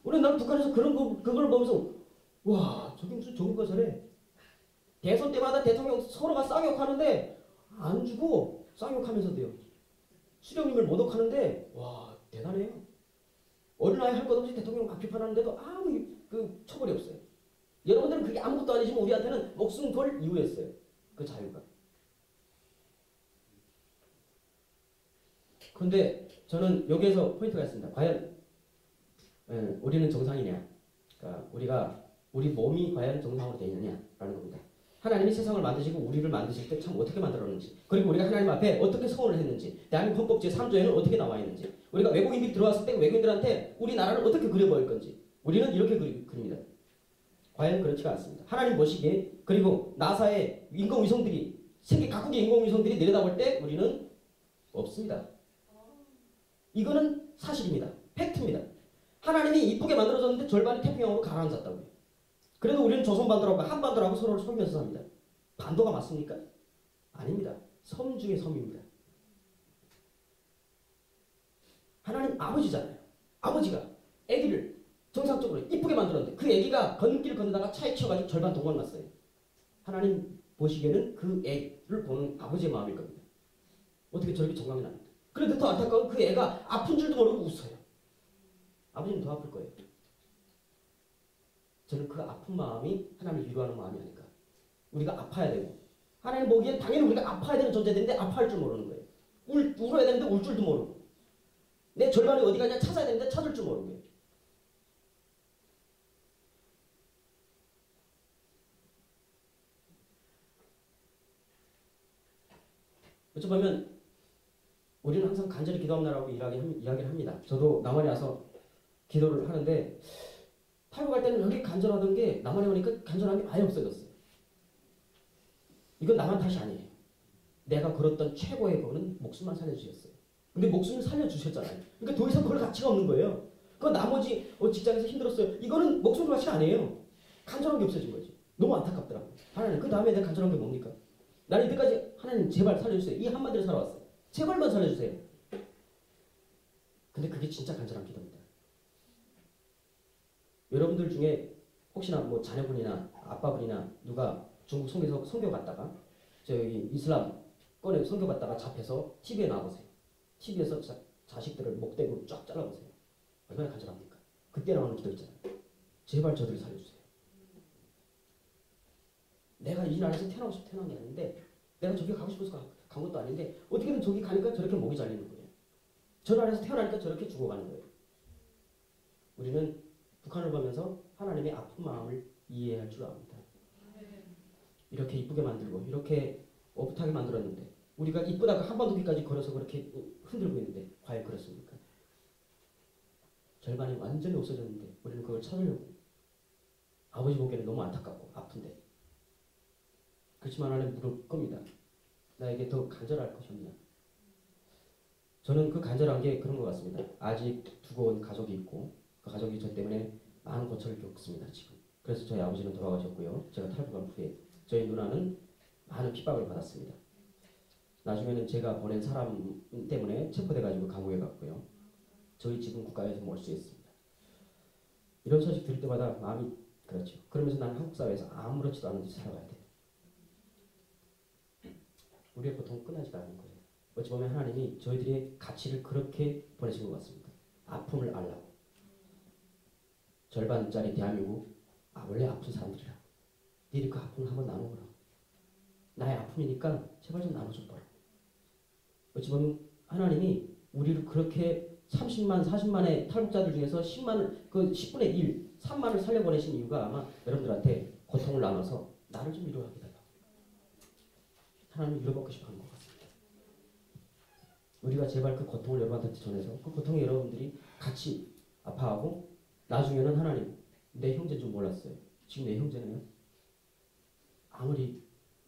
우리는 난 북한에서 그걸 보면서 와 저게 무슨 정부가 저래. 대선 때마다 대통령 서로가 쌍욕하는데 안 주고 쌍욕하면서도요. 수령님을 모독하는데 와 대단해요. 어린아이 할 것 없이 대통령 막 비판하는데도 아무 처벌이 없어요. 여러분들은 그게 아무것도 아니지만 우리한테는 목숨 걸 이유였어요. 그 자유가. 그런데 저는 여기에서 포인트가 있습니다. 과연 우리는 정상이냐? 그러니까 우리 몸이 과연 정상으로 되어 있느냐라는 겁니다. 하나님이 세상을 만드시고 우리를 만드실 때 참 어떻게 만들었는지 그리고 우리가 하나님 앞에 어떻게 서원을 했는지 대한민국 헌법 제3조에는 어떻게 나와 있는지 우리가 외국인들이 들어왔을 때 외국인들한테 우리나라를 어떻게 그려보일 건지 우리는 이렇게 그립니다. 과연 그렇지가 않습니다. 하나님 보시기에 그리고 나사의 인공위성들이 세계 각국의 인공위성들이 내려다볼 때 우리는 없습니다. 이거는 사실입니다. 팩트입니다. 하나님이 이쁘게 만들어졌는데 절반이 태평양으로 가라앉았다고요. 그래도 우리는 조선반도라고 한반도라고 서로를 속이면서 삽니다. 반도가 맞습니까? 아닙니다. 섬 중에 섬입니다. 하나님 아버지잖아요. 아버지가 아기를 정상적으로 이쁘게 만들었는데 그 아기가 걷는 걷다가 차에 치여가지고 절반 도망갔어요. 하나님 보시기에는 그 애를 보는 아버지의 마음일 겁니다. 어떻게 저렇게 정감이 납니까? 그런데 더 안타까운 그 애가 아픈 줄도 모르고 웃어요. 아버지는 더 아플 거예요. 저는 그 아픈 마음이 하나님을 위로하는 마음이 아닐까. 우리가 아파야 되고 하나님 보기엔 당연히 우리가 아파야 되는 존재인데 아파할 줄 모르는 거예요. 울어야 되는데 울 줄도 모르고 내 절반이 어디 가냐 찾아야 되는데 찾을 줄 모르는 거예요. 어쩌면 우리는 항상 간절히 기도한다라고 이야기를 합니다. 저도 남한에 와서 기도를 하는데 타국 갈 때는 여기 간절하던 게 남한에 오니까 간절한 게 아예 없어졌어요. 이건 남한 탓이 아니에요. 내가 걸었던 최고의 거는 목숨만 살려주셨어요. 근데 목숨을 살려주셨잖아요. 그러니까 더 이상 그럴 가치가 없는 거예요. 그 나머지 직장에서 힘들었어요. 이거는 목숨 가치가 아니에요. 간절한 게 없어진 거지. 너무 안타깝더라고요. 하나님 그 다음에 내가 간절한 게 뭡니까? 나는 이때까지 하나님 제발 살려주세요. 이 한마디로 살아왔어요. 제발만 살려주세요. 근데 그게 진짜 간절한 기도입니다. 여러분들 중에 혹시나 뭐 자녀분이나 아빠분이나 누가 중국 선교에서 선교 갔다가 저기 이슬람권에 선교 갔다가 잡혀서 TV에 나와보세요. TV에서 자식들을 목대고 쫙 잘라보세요. 얼마나 간절합니까? 그때 나오는 기도 있잖아요. 제발 저들을 살려주세요. 내가 이 나라에서 태어나고 싶어 태어난 게 아닌데 내가 저기 가고 싶어서 간 것도 아닌데 어떻게든 저기 가니까 저렇게 목이 잘리는 거예요. 저 나라에서 태어나니까 저렇게 죽어가는 거예요. 우리는 북한을 보면서 하나님의 아픈 마음을 이해할 줄 압니다. 이렇게 이쁘게 만들고 이렇게 오붓하게 만들었는데 우리가 이쁘다고 한반도기까지 걸어서 그렇게 흔들고 있는데 과연 그렇습니까? 절반이 완전히 없어졌는데 우리는 그걸 찾으려고 아버지 보기에는 너무 안타깝고 아픈데 그렇지만 하나님 물을 겁니다. 나에게 더 간절할 것이 없냐. 저는 그 간절한 게 그런 것 같습니다. 아직 두고 온 가족이 있고 그 가족이 저 때문에 많은 고초를 겪습니다. 지금. 그래서 저희 아버지는 돌아가셨고요. 제가 탈북한 후에 저희 누나는 많은 핍박을 받았습니다. 나중에는 제가 보낸 사람 때문에 체포돼가지고 감옥에 갔고요. 저희 집은 국가에서 몰수했습니다. 이런 소식 들을 때마다 마음이 그렇죠. 그러면서 나는 한국 사회에서 아무렇지도 않은 듯이 살아가야 돼요. 우리의 고통은 끝나지가 않는 거예요. 어찌 보면 하나님이 저희들의 가치를 그렇게 보내신 것 같습니다. 아픔을 알라고. 절반짜리 대한민국, 원래 아픈 사람들이라. 니들이 그 아픔을 한번 나눠보라. 나의 아픔이니까 제발 좀 나눠좀 보라. 어찌 보면 하나님이 우리를 그렇게 30만, 40만의 탈북자들 중에서 10만을, 그 10분의 1, 3만을 살려보내신 이유가 아마 여러분들한테 고통을 나눠서 나를 좀 위로하게 달라. 하나님을 위로받고 싶어 하는 것 같습니다. 우리가 제발 그 고통을 여러분한테 전해서 그 고통에 여러분들이 같이 아파하고 나중에는 하나님, 내 형제인 줄 몰랐어요. 지금 내 형제네요. 아무리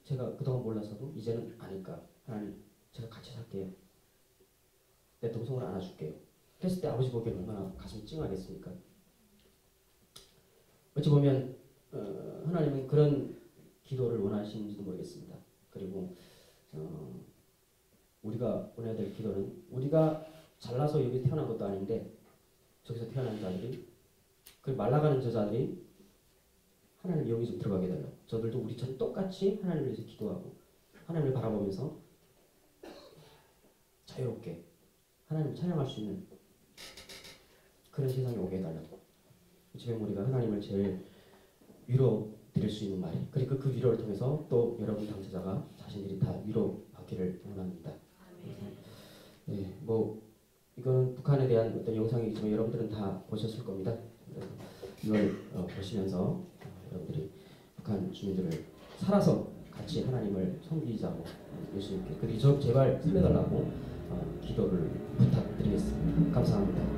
제가 그동안 몰랐어도 이제는 아니까 하나님, 제가 같이 살게요. 내 동성을 안아줄게요. 했을 때 아버지 보기엔 얼마나 가슴이 찡하겠습니까? 어찌 보면 하나님은 그런 기도를 원하시는지도 모르겠습니다. 그리고 우리가 원해야 될 기도는 우리가 잘나서 여기 태어난 것도 아닌데 저기서 태어난 자들이 그 말라가는 저자들이 하나님 여기 좀 들어가게 달라고. 저들도 우리처럼 똑같이 하나님을 위해서 기도하고 하나님을 바라보면서 자유롭게 하나님을 찬양할 수 있는 그런 세상에 오게 해달라고. 지금 우리가 하나님을 제일 위로 드릴 수 있는 말이, 그리고 그 위로를 통해서 또 여러분 당사자가 자신들이 다 위로받기를 원합니다. 네, 뭐 이거는 북한에 대한 어떤 영상이지만 여러분들은 다 보셨을 겁니다. 그래서 이걸 보시면서 여러분들이 북한 주민들을 살아서 같이 하나님을 섬기자고 예수님께, 그리고 저 제발 살려달라고 기도를 부탁드리겠습니다. 감사합니다.